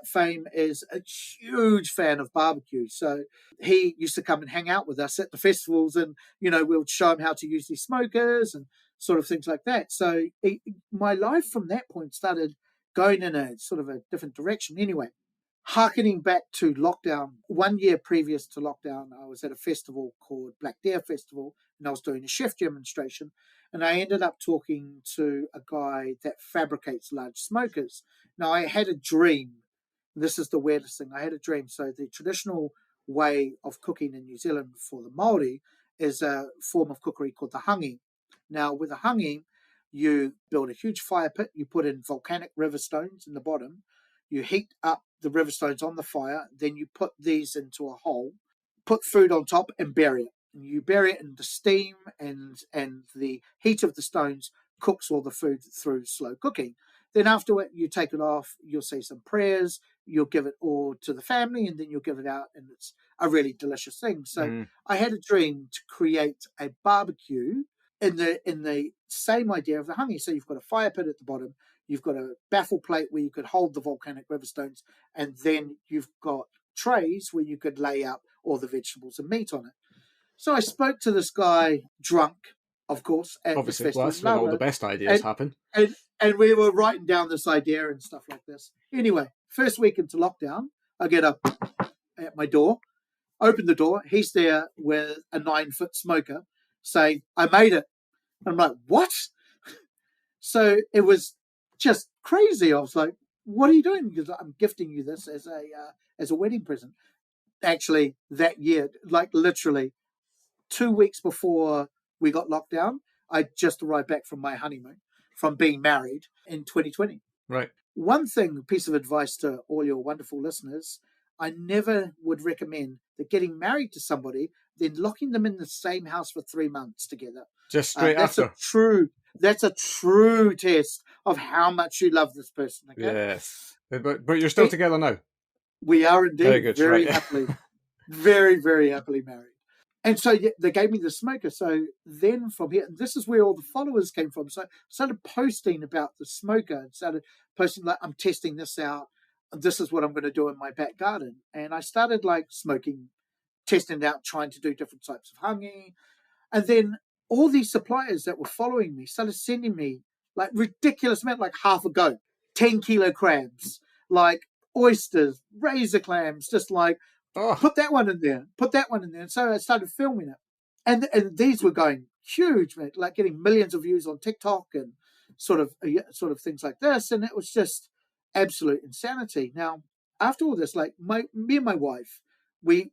fame is a huge fan of barbecue. So he used to come and hang out with us at the festivals, and we'll show him how to use these smokers and sort of things like that. So my life from that point started going in a sort of a different direction. Anyway, harkening back to lockdown, 1 year previous to lockdown, I was at a festival called Black Deer Festival, and I was doing a chef demonstration. And I ended up talking to a guy that fabricates large smokers. Now, I had a dream. This is the weirdest thing. I had a dream. So the traditional way of cooking in New Zealand for the Māori is a form of cookery called the hangi. Now, with a hangi, you build a huge fire pit. You put in volcanic river stones in the bottom. You heat up the river stones on the fire. Then you put these into a hole, put food on top, and bury it. And you bury it in the steam, and the heat of the stones cooks all the food through slow cooking. Then after it, you take it off, you'll say some prayers, you'll give it all to the family, and then you'll give it out, and it's a really delicious thing. So I had a dream to create a barbecue in the same idea of the hangi. So you've got a fire pit at the bottom, you've got a baffle plate where you could hold the volcanic river stones, and then you've got trays where you could lay out all the vegetables and meat on it. So I spoke to this guy, drunk, of course, at Obviously, this festival. that's when all the best ideas happen. And we were writing down this idea and stuff like this. Anyway, first week into lockdown, I get up at my door, open the door. He's there with a 9-foot smoker saying, "I made it." I'm like, "What?" So it was just crazy. I was like, "What are you doing?" Because I'm gifting you this as a wedding present. Actually, that year, like literally 2 weeks before we got locked down, I just arrived back from my honeymoon, from being married in 2020. Right. One piece of advice to all your wonderful listeners, I never would recommend that getting married to somebody, then locking them in the same house for 3 months together. Just straight after. That's a true test of how much you love this person. Okay? Yes. But you're still together now? We are indeed. Very good. Very happily. Very, very happily married. And so they gave me the smoker. So then from here, and this is where all the followers came from. So I started posting about the smoker and started posting like, I'm testing this out. This is what I'm going to do in my back garden. And I started like smoking, testing it out, trying to do different types of hangi. And then all these suppliers that were following me started sending me like ridiculous amount, like half a goat, 10-kilo crabs, like oysters, razor clams, just like, put that one in there, put that one in there. And so I started filming it. And these were going huge, man, like getting millions of views on TikTok and sort of things like this. And it was just absolute insanity. Now, after all this, like me and my wife, we're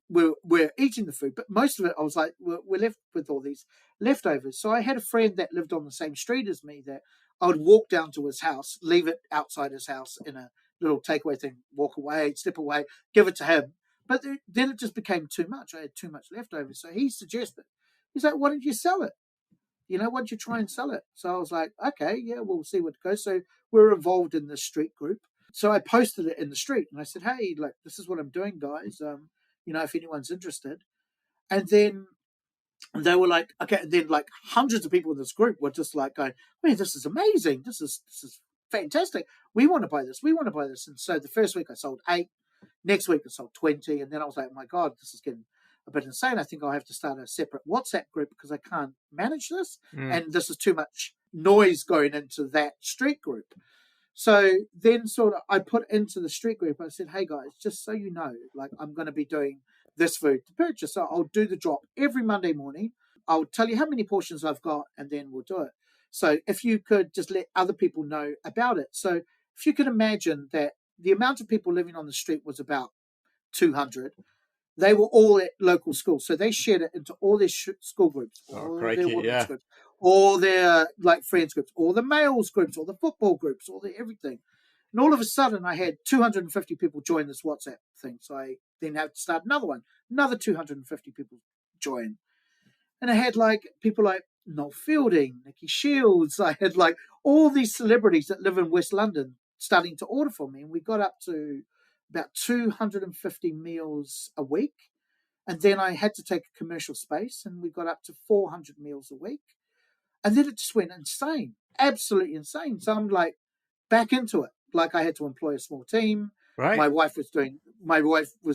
eating the food, but most of it, I was like, we're left with all these leftovers. So I had a friend that lived on the same street as me that I would walk down to his house, leave it outside his house in a little takeaway thing, walk away, step away, give it to him. But then it just became too much. I had too much leftovers. So he suggested, he's like, why don't you sell it? Why don't you try and sell it? So I was like, okay, yeah, we'll see what goes. So we're involved in this street group. So I posted it in the street and I said, hey, like, this is what I'm doing, guys. If anyone's interested. And then they were like, okay. And then like hundreds of people in this group were just like going, man, this is amazing. This is fantastic. We want to buy this. We want to buy this. And so the first week I sold 8. Next week I sold 20. And then I was like, oh my God, this is getting a bit insane. I think I'll have to start a separate WhatsApp group because I can't manage this. And this is too much noise going into that street group. So then sort of I put into the street group, I said, hey guys, just so you know, like I'm going to be doing this food to purchase. So I'll do the drop every Monday morning. I'll tell you how many portions I've got and then we'll do it. So if you could just let other people know about it. So if you could imagine that the amount of people living on the street was about 200. They were all at local schools. So they shared it into all their school groups, all their women's groups, all their like friends groups, all the males groups, all the football groups, all the everything. And all of a sudden I had 250 people join this WhatsApp thing. So I then had to start another one, another 250 people join. And I had like people like Noel Fielding, Nikki Shields. I had like all these celebrities that live in West London starting to order from me. And we got up to about 250 meals a week. And then I had to take a commercial space and we got up to 400 meals a week. And then it just went insane, absolutely insane. So I'm like back into it. Like I had to employ a small team. Right. My wife was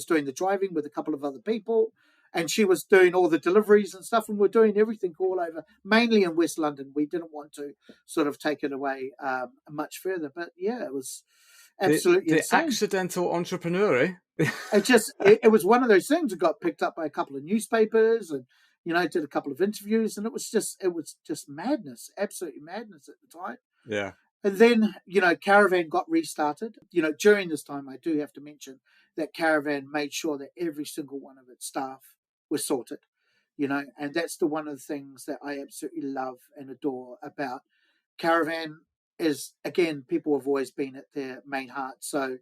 doing the driving with a couple of other people, and she was doing all the deliveries and stuff, and we're doing everything all over, mainly in West London. We didn't want to sort of take it away much further, but yeah, it was absolutely The insane. accidental entrepreneur, eh? It was one of those things that got picked up by a couple of newspapers, and did a couple of interviews, and it was just madness, absolutely madness at the time. Yeah. And then, Caravan got restarted. During this time, I do have to mention that Caravan made sure that every single one of its staff was sorted, and that's one of the things that I absolutely love and adore about Caravan is, again, people have always been at their main heart. So,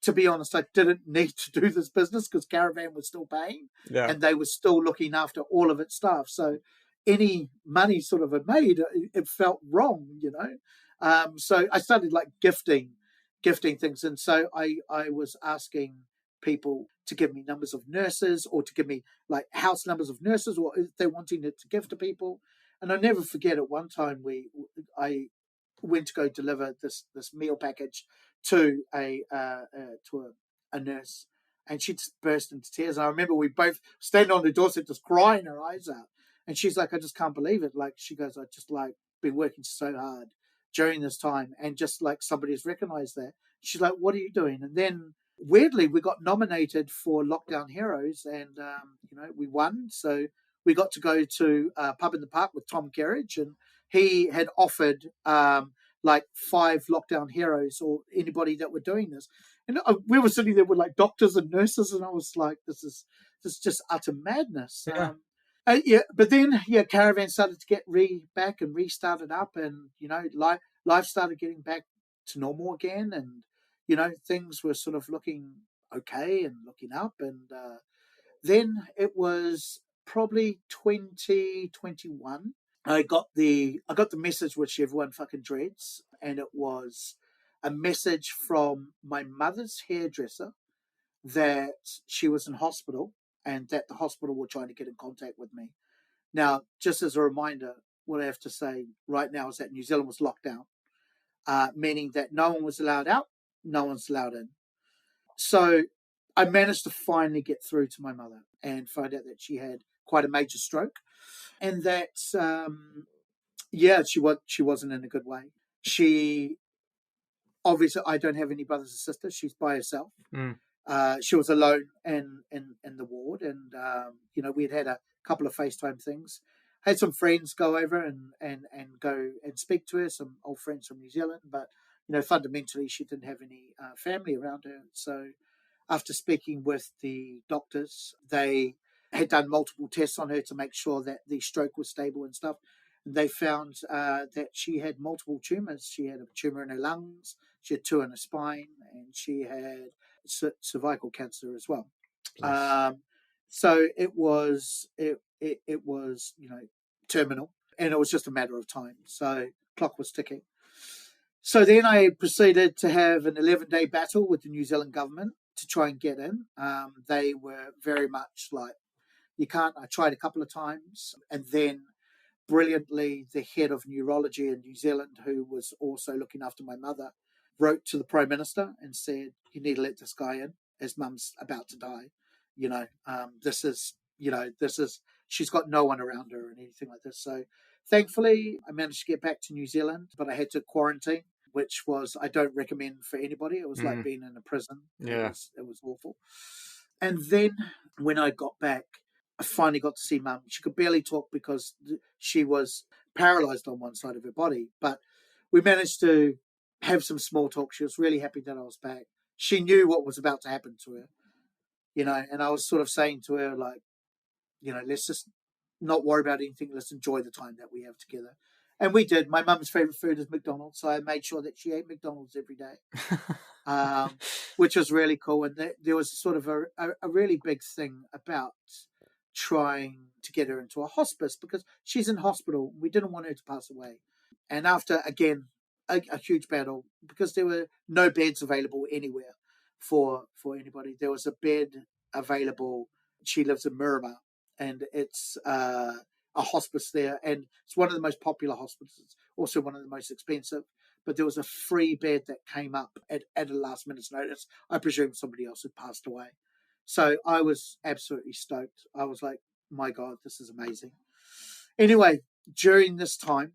to be honest, I didn't need to do this business because Caravan was still paying Yeah. and they were still looking after all of its staff. So, any money sort of it made, it felt wrong, So I started like gifting things, and so I was asking people to give me numbers of nurses or to give me like house numbers of nurses, or if they're wanting it to give to people. And I'll never forget at one time I went to go deliver this meal package to a nurse, and she just burst into tears. And I remember we both standing on the doorstep, just crying our eyes out. And she's like, "I just can't believe it." Like she goes, "I just like been working so hard during this time, and just like somebody has recognised that." She's like, "What are you doing?" And then weirdly, we got nominated for Lockdown Heroes, and we won. So we got to go to a pub in the park with Tom Kerridge, and he had offered like 5 lockdown heroes or anybody that were doing this. And we were sitting there with like doctors and nurses, and I was like, this is just utter madness. Yeah. But then Caravan started to get back and restarted up, and life started getting back to normal again, and things were sort of looking okay and looking up, and then it was probably 2021. I got the message which everyone fucking dreads, and it was a message from my mother's hairdresser that she was in hospital and that the hospital were trying to get in contact with me. Now, just as a reminder, what I have to say right now is that New Zealand was locked down, meaning that no one was allowed out, no one's allowed in. So I managed to finally get through to my mother and find out that she had quite a major stroke, and that she wasn't in a good way. She obviously, I don't have any brothers and sisters. She's by herself. Mm. She was alone in the ward, and we'd had a couple of FaceTime things. Had some friends go over and go and speak to her, some old friends from New Zealand, but fundamentally she didn't have any family around her. So after speaking with the doctors, they had done multiple tests on her to make sure that the stroke was stable and stuff. And they found that she had multiple tumours. She had a tumour in her lungs, she had 2 in her spine, and she had cervical cancer as well. So it was terminal, and it was just a matter of time. So clock was ticking. So then I proceeded to have an 11-day battle with the New Zealand government to try and get in. They were very much like, you can't. I tried a couple of times, and then brilliantly, the head of neurology in New Zealand, who was also looking after my mother, wrote to the Prime Minister and said, "You need to let this guy in. His mum's about to die. This is she's got no one around her and anything like this." So thankfully, I managed to get back to New Zealand, but I had to quarantine, which was, I don't recommend for anybody. It was like being in a prison. Yeah. It was awful. And then when I got back, I finally got to see Mum. She could barely talk because she was paralysed on one side of her body, but we managed to have some small talk. She was really happy that I was back. She knew what was about to happen to her, and I was sort of saying to her, like, let's just not worry about anything. Let's enjoy the time that we have together. And we did. My mum's favourite food is McDonald's, so I made sure that she ate McDonald's every day, which was really cool. And there was sort of a really big thing about trying to get her into a hospice because she's in hospital. We didn't want her to pass away. And after, again, a huge battle, because there were no beds available anywhere for anybody. There was a bed available. She lives in Miramar, and it's a hospice there, and it's one of the most popular hospices, also one of the most expensive. but there was a free bed that came up at a last minute's notice. I presume somebody else had passed away. So I was absolutely stoked. I was like, my God, this is amazing. Anyway, during this time,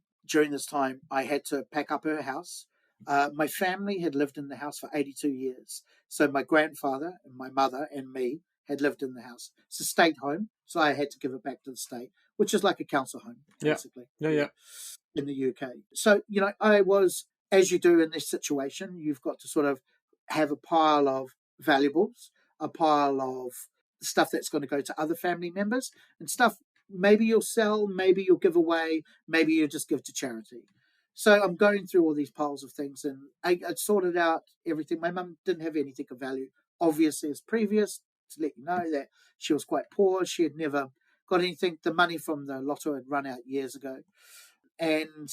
I had to pack up her house. My family had lived in the house for 82 years. So my grandfather and my mother and me had lived in the house. It's a state home, so I had to give it back to the state, which is like a council home, basically. Yeah. In the UK. So, I was, as you do in this situation, you've got to sort of have a pile of valuables, a pile of stuff that's going to go to other family members, and stuff maybe you'll sell, maybe you'll give away, maybe you'll just give to charity. So I'm going through all these piles of things, and I sorted out everything. My mum didn't have anything of value, obviously, as previous, to let you know that she was quite poor. She had never got anything. The money from the lotto had run out years ago. And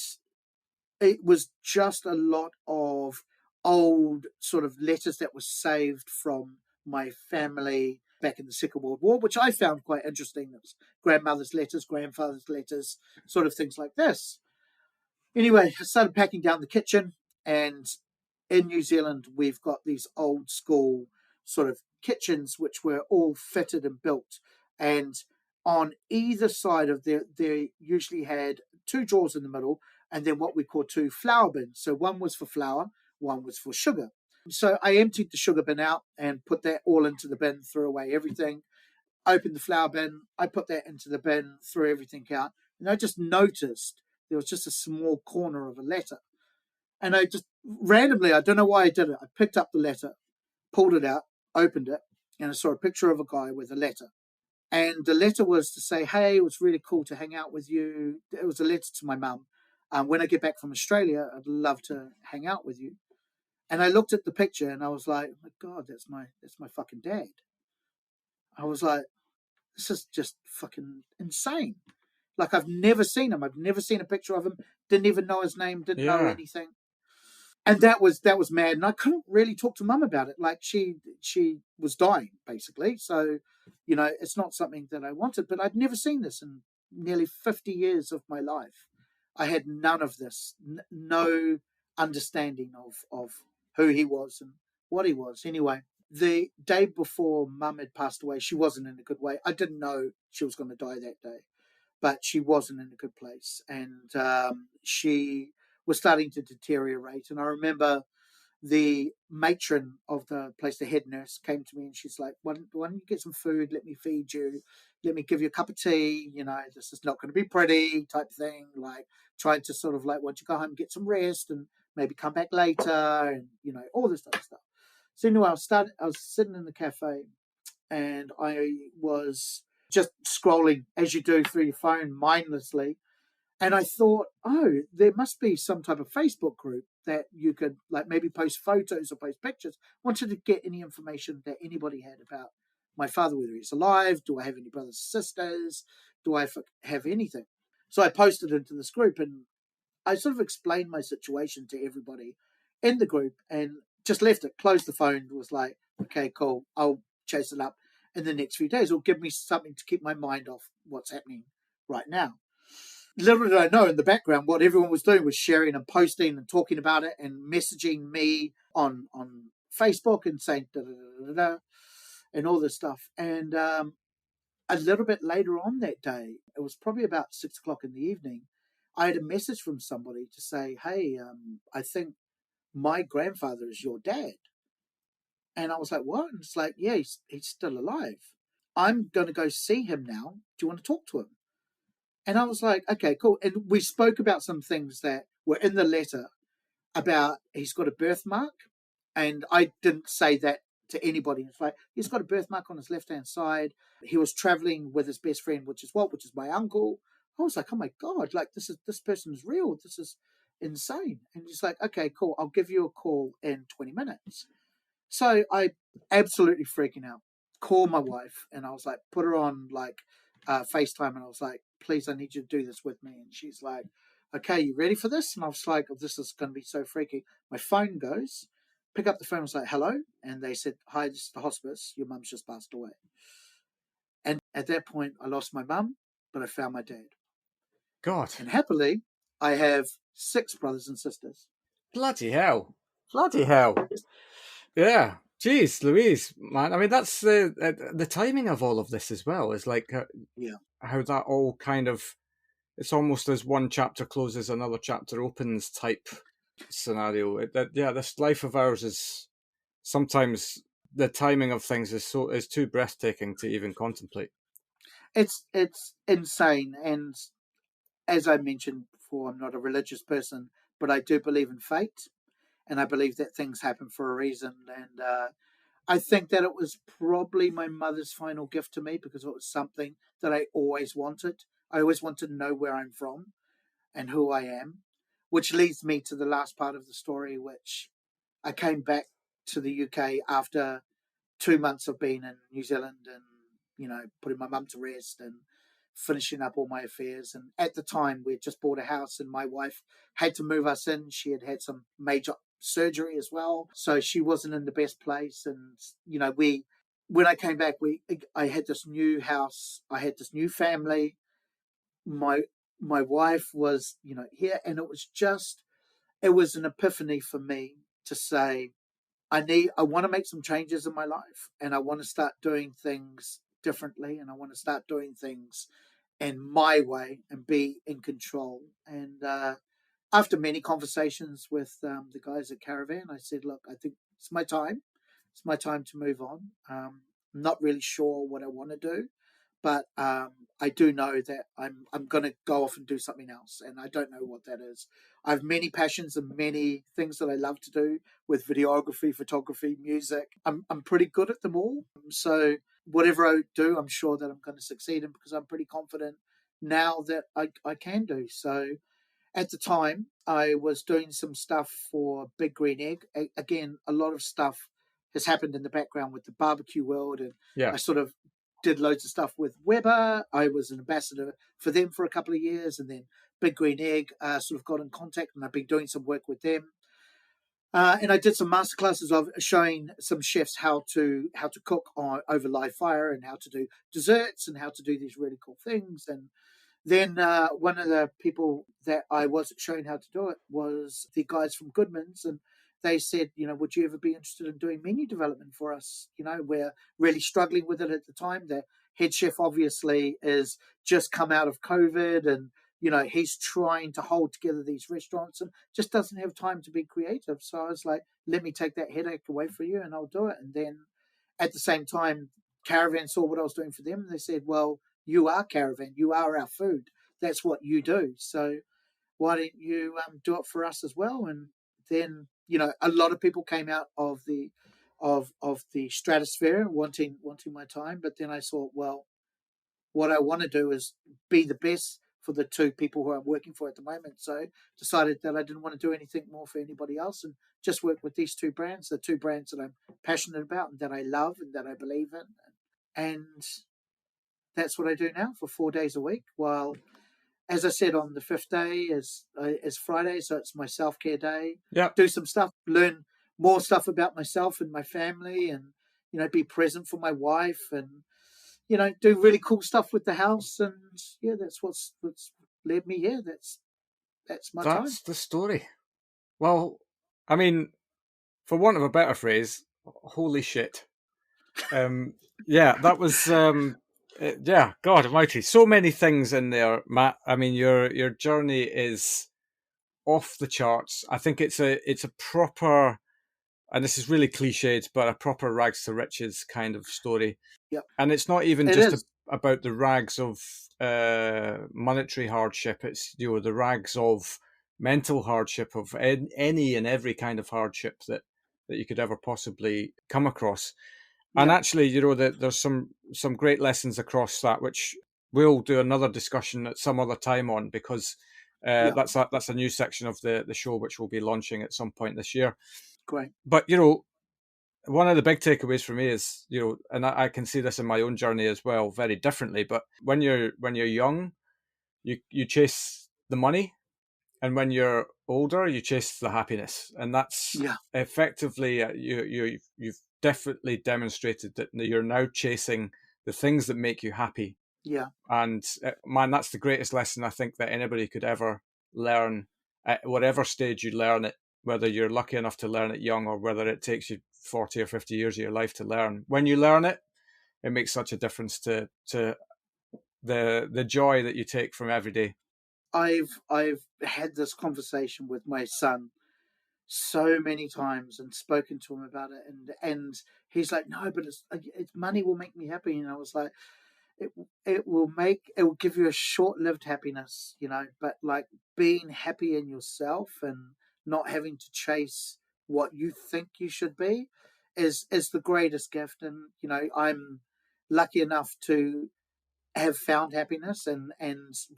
it was just a lot of old sort of letters that were saved from my family back in the Second World War, which I found quite interesting. It was grandmother's letters, grandfather's letters, sort of things like this. Anyway, I started packing down the kitchen, and in New Zealand, we've got these old school sort of kitchens which were all fitted and built. And on either side of they usually had two drawers in the middle, and then what we call two flour bins. So one was for flour, one was for sugar. So I emptied the sugar bin out and put that all into the bin, threw away everything, opened the flour bin, I put that into the bin, threw everything out. And I just noticed there was just a small corner of a letter. And I just randomly, I don't know why I did it, I picked up the letter, pulled it out, opened it, and I saw a picture of a guy with a letter. And the letter was to say, hey, it was really cool to hang out with you. It was a letter to my mum. When I get back from Australia, I'd love to hang out with you. And I looked at the picture and I was like, oh my God, that's my fucking dad. I was like, this is just fucking insane. Like, I've never seen him. I've never seen a picture of him. Didn't even know his name. Didn't know anything. And that was mad. And I couldn't really talk to mum about it. Like, she was dying, basically. So, it's not something that I wanted. But I'd never seen this in nearly 50 years of my life. I had none of this. No understanding of who he was and what he was. Anyway, the day before mum had passed away, she wasn't in a good way. I didn't know she was going to die that day, but she wasn't in a good place. And she was starting to deteriorate. And I remember the matron of the place, the head nurse, came to me and she's like, why don't you get some food? Let me feed you. Let me give you a cup of tea. This is not going to be pretty type thing. Like, trying to sort of like, once you go home, get some rest and maybe come back later and, all this type of stuff. So anyway, I was sitting in the cafe and I was just scrolling, as you do, through your phone mindlessly. And I thought, oh, there must be some type of Facebook group that you could like maybe post photos or post pictures. Wanted to get any information that anybody had about my father, whether he's alive, do I have any brothers and sisters, do I have anything? So I posted into this group and I sort of explained my situation to everybody in the group and just left it, closed the phone, was like, okay, cool, I'll chase it up in the next few days. It'll give me something to keep my mind off what's happening right now. Little did I know, in the background, what everyone was doing was sharing and posting and talking about it and messaging me on Facebook and saying da da da da da and all this stuff. And a little bit later on that day, it was probably about 6 o'clock in the evening, I had a message from somebody to say, hey, I think my grandfather is your dad. And I was like, what? And it's like, yeah, he's still alive. I'm going to go see him now. Do you want to talk to him? And I was like, okay, cool. And we spoke about some things that were in the letter about he's got a birthmark. And I didn't say that to anybody. It's like, he's got a birthmark on his left-hand side. He was traveling with his best friend, which is my uncle. I was like, oh my God, like this person is real. This is insane. And he's like, okay, cool. I'll give you a call in 20 minutes. So I absolutely freaking out. Call my wife and I was like, put her on like FaceTime and I was like, please, I need you to do this with me. And she's like, okay, you ready for this? And I was like, oh, this is going to be so freaky. My phone goes, pick up the phone, I was like, hello. And they said, hi, this is the hospice. Your mum's just passed away. And at that point, I lost my mum, but I found my dad. God. And happily, I have 6 brothers and sisters. Bloody hell. Bloody hell. Yeah. Jeez, Louise, man. I mean, that's the timing of all of this as well. Is like Yeah. how that all kind of, it's almost as one chapter closes, another chapter opens type scenario. Yeah, this life of ours is sometimes the timing of things is too breathtaking to even contemplate. It's insane, and as I mentioned before, I'm not a religious person, but I do believe in fate, and I believe that things happen for a reason. And I think that it was probably my mother's final gift to me because it was something that I always wanted. I always wanted to know where I'm from and who I am, which leads me to the last part of the story, which I came back to the UK after 2 months of being in New Zealand and, putting my mum to rest and finishing up all my affairs. And at the time, we had just bought a house and my wife had to move us in. She had had some major surgery as well. So she wasn't in the best place. And, when I came back, I had this new house, I had this new family. My, my wife was, here, and it was an epiphany for me to say, I want to make some changes in my life, and I want to start doing things differently, and I want to start doing things in my way and be in control. And after many conversations with the guys at Caravan, I said, look, I think it's my time. It's my time to move on. I'm not really sure what I want to do, but I do know that I'm going to go off and do something else, and I don't know what that is. I have many passions and many things that I love to do with videography, photography, music. I'm pretty good at them all. So whatever I do, I'm sure that I'm going to succeed in because I'm pretty confident now that I can do. So at the time, I was doing some stuff for Big Green Egg. Again, a lot of stuff has happened in the background with the barbecue world, and Yeah. I sort of did loads of stuff with Weber. I was an ambassador for them for a couple of years, and then Big Green Egg sort of got in contact, and I've been doing some work with them. And I did some masterclasses of showing some chefs how to cook over live fire and how to do desserts and how to do these really cool things. And then one of the people that I was showing how to do it was the guys from Goodman's, and they said, would you ever be interested in doing menu development for us? We're really struggling with it at the time. The head chef obviously is just come out of COVID, and he's trying to hold together these restaurants and just doesn't have time to be creative. So I was like, let me take that headache away for you, and I'll do it. And then at the same time, Caravan saw what I was doing for them, and they said, well, you are Caravan, you are our food. That's what you do. So why don't you do it for us as well? And then a lot of people came out of the stratosphere wanting my time. But then I thought, well, what I want to do is be the best for the two people who I'm working for at the moment. So decided that I didn't want to do anything more for anybody else and just work with these two brands, the two brands that I'm passionate about and that I love and that I believe in. And that's what I do now for 4 days a week. While, as I said, on the fifth day is Friday, so it's my self-care day. Yeah. Do some stuff, learn more stuff about myself and my family, and be present for my wife, and do really cool stuff with the house. And yeah, that's what's led me here. That's my time. That's the story. Well, I mean, for want of a better phrase, holy shit. Yeah, that was yeah, God almighty, so many things in there, Matt. I mean, your journey is off the charts. I think it's a proper, and this is really cliched, but a proper rags to riches kind of story. Yep. And it's not even It just is. about the rags of monetary hardship. It's the rags of mental hardship, of any and every kind of hardship that you could ever possibly come across. And Yep. actually, that there's some great lessons across that, which we'll do another discussion at some other time on, because that's a new section of the show which we'll be launching at some point this year. Great. But one of the big takeaways for me is, and I can see this in my own journey as well, very differently. But when you're young, you chase the money, and when you're older, you chase the happiness, and that's effectively you've definitely demonstrated that you're now chasing the things that make you happy. Yeah. And man, that's the greatest lesson I think that anybody could ever learn at whatever stage you learn it. whether you're lucky enough to learn it young or whether it takes you 40 or 50 years of your life to learn. When you learn it, it makes such a difference to the joy that you take from every day. I've had this conversation with my son so many times and spoken to him about it, and he's like, no, but it's money will make me happy. And I was like, it will give you a short-lived happiness, but like being happy in yourself and not having to chase what you think you should be is the greatest gift. And I'm lucky enough to have found happiness, and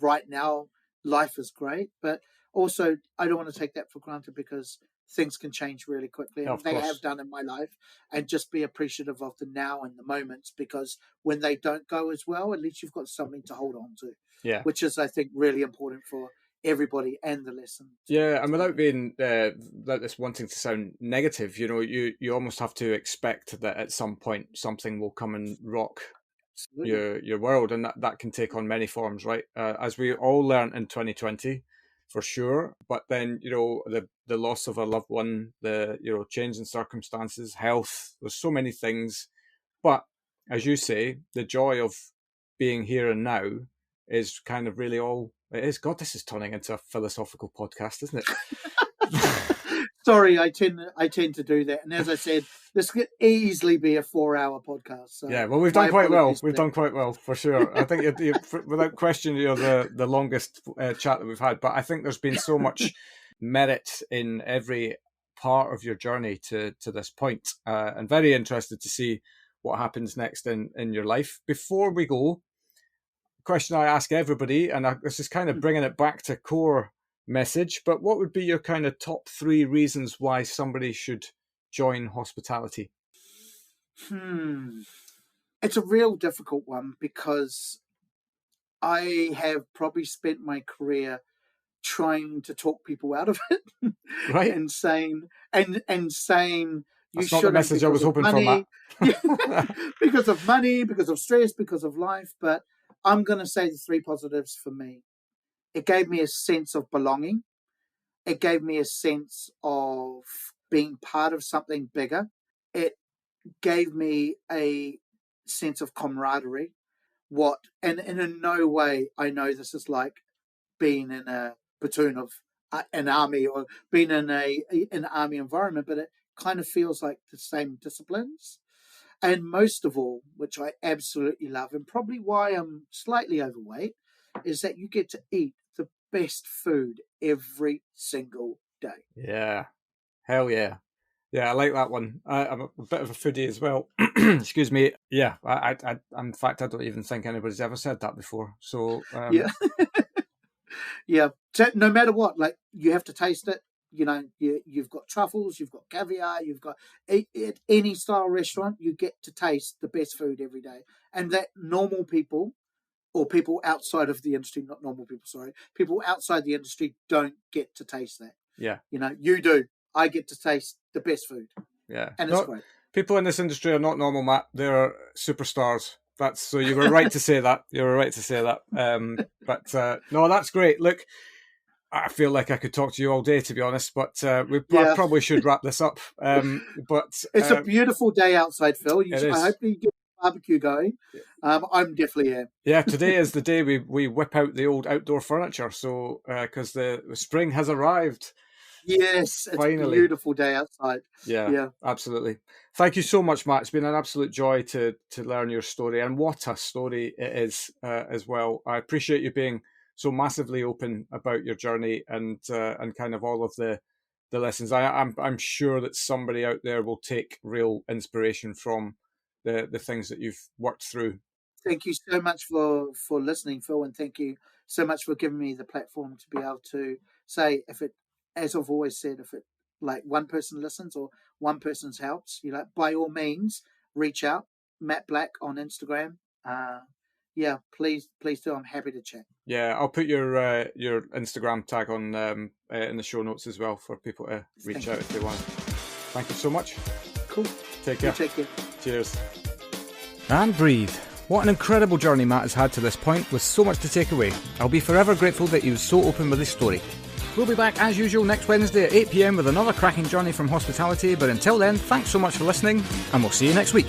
right now life is great, but also I don't want to take that for granted, because things can change really quickly, and they have done in my life, and just be appreciative of the now and the moments, because when they don't go as well, at least you've got something to hold on to, which is, I think, really important for everybody and the lesson. Yeah, and without being without this wanting to sound negative, you almost have to expect that at some point something will come and rock your world, and that can take on many forms, right? As we all learned in 2020, for sure. But then the loss of a loved one, the change in circumstances, health. There's so many things, but as you say, the joy of being here and now is kind of really all it is. God, this is turning into a philosophical podcast, isn't it? Sorry, I tend to do that, and as I said, this could easily be a 4-hour podcast. So yeah, well, we've done quite well. We've done quite well, for sure. I think without question, you're the longest chat that we've had. But I think there's been so much merit in every part of your journey to this point, and very interested to see what happens next in your life. Before we go, question I ask everybody, and this is kind of bringing it back to core message, but what would be your kind of top 3 reasons why somebody should join hospitality? It's a real difficult one, because I have probably spent my career trying to talk people out of it, right? and saying you should. Not the message I was hoping for, Matt. Because of money, because of stress, because of life. But I'm going to say the 3 positives for me. It gave me a sense of belonging. It gave me a sense of being part of something bigger. It gave me a sense of camaraderie. And in no way I know this is like being in a platoon of an army, or being in an army environment, but it kind of feels like the same disciplines. And most of all, which I absolutely love, and probably why I'm slightly overweight, is that you get to eat the best food every single day. Yeah. Hell yeah. Yeah, I like that one. I'm a bit of a foodie as well. Excuse me. Yeah, I in fact, I don't even think anybody's ever said that before. So yeah. Yeah. So no matter what, like, you have to taste it. You've got truffles, you've got caviar, you've got at any style restaurant, you get to taste the best food every day. And that normal people, or people outside of the industry, not normal people, sorry, people outside the industry don't get to taste that. Yeah. You do. I get to taste the best food. Yeah. And it's great. People in this industry are not normal, Matt. They're superstars. So you were right to say that. You were right to say that. But no, that's great. Look, I feel like I could talk to you all day, to be honest, but we probably should wrap this up. But it's a beautiful day outside, Phil. I hope you get the barbecue going. I'm definitely here. Yeah, today is the day we whip out the old outdoor furniture. So because the spring has arrived. Yes, it's finally a beautiful day outside. Yeah, absolutely. Thank you so much, Matt. It's been an absolute joy to learn your story, and what a story it is as well. I appreciate you being so massively open about your journey and kind of all of the lessons. I'm sure that somebody out there will take real inspiration from the things that you've worked through. Thank you so much for listening, Phil, and thank you so much for giving me the platform to be able to say, as I've always said, if it like one person listens or one person's helps, by all means reach out. Matt Black on Instagram. Please do. I'm happy to chat. Yeah, I'll put your Instagram tag on in the show notes as well for people to reach out if they want. Thank you so much. Cool. Take care. Take care. Cheers. And breathe. What an incredible journey Matt has had to this point, with so much to take away. I'll be forever grateful that he was so open with his story. We'll be back as usual next Wednesday at 8 PM with another cracking journey from hospitality, but until then, thanks so much for listening, and we'll see you next week.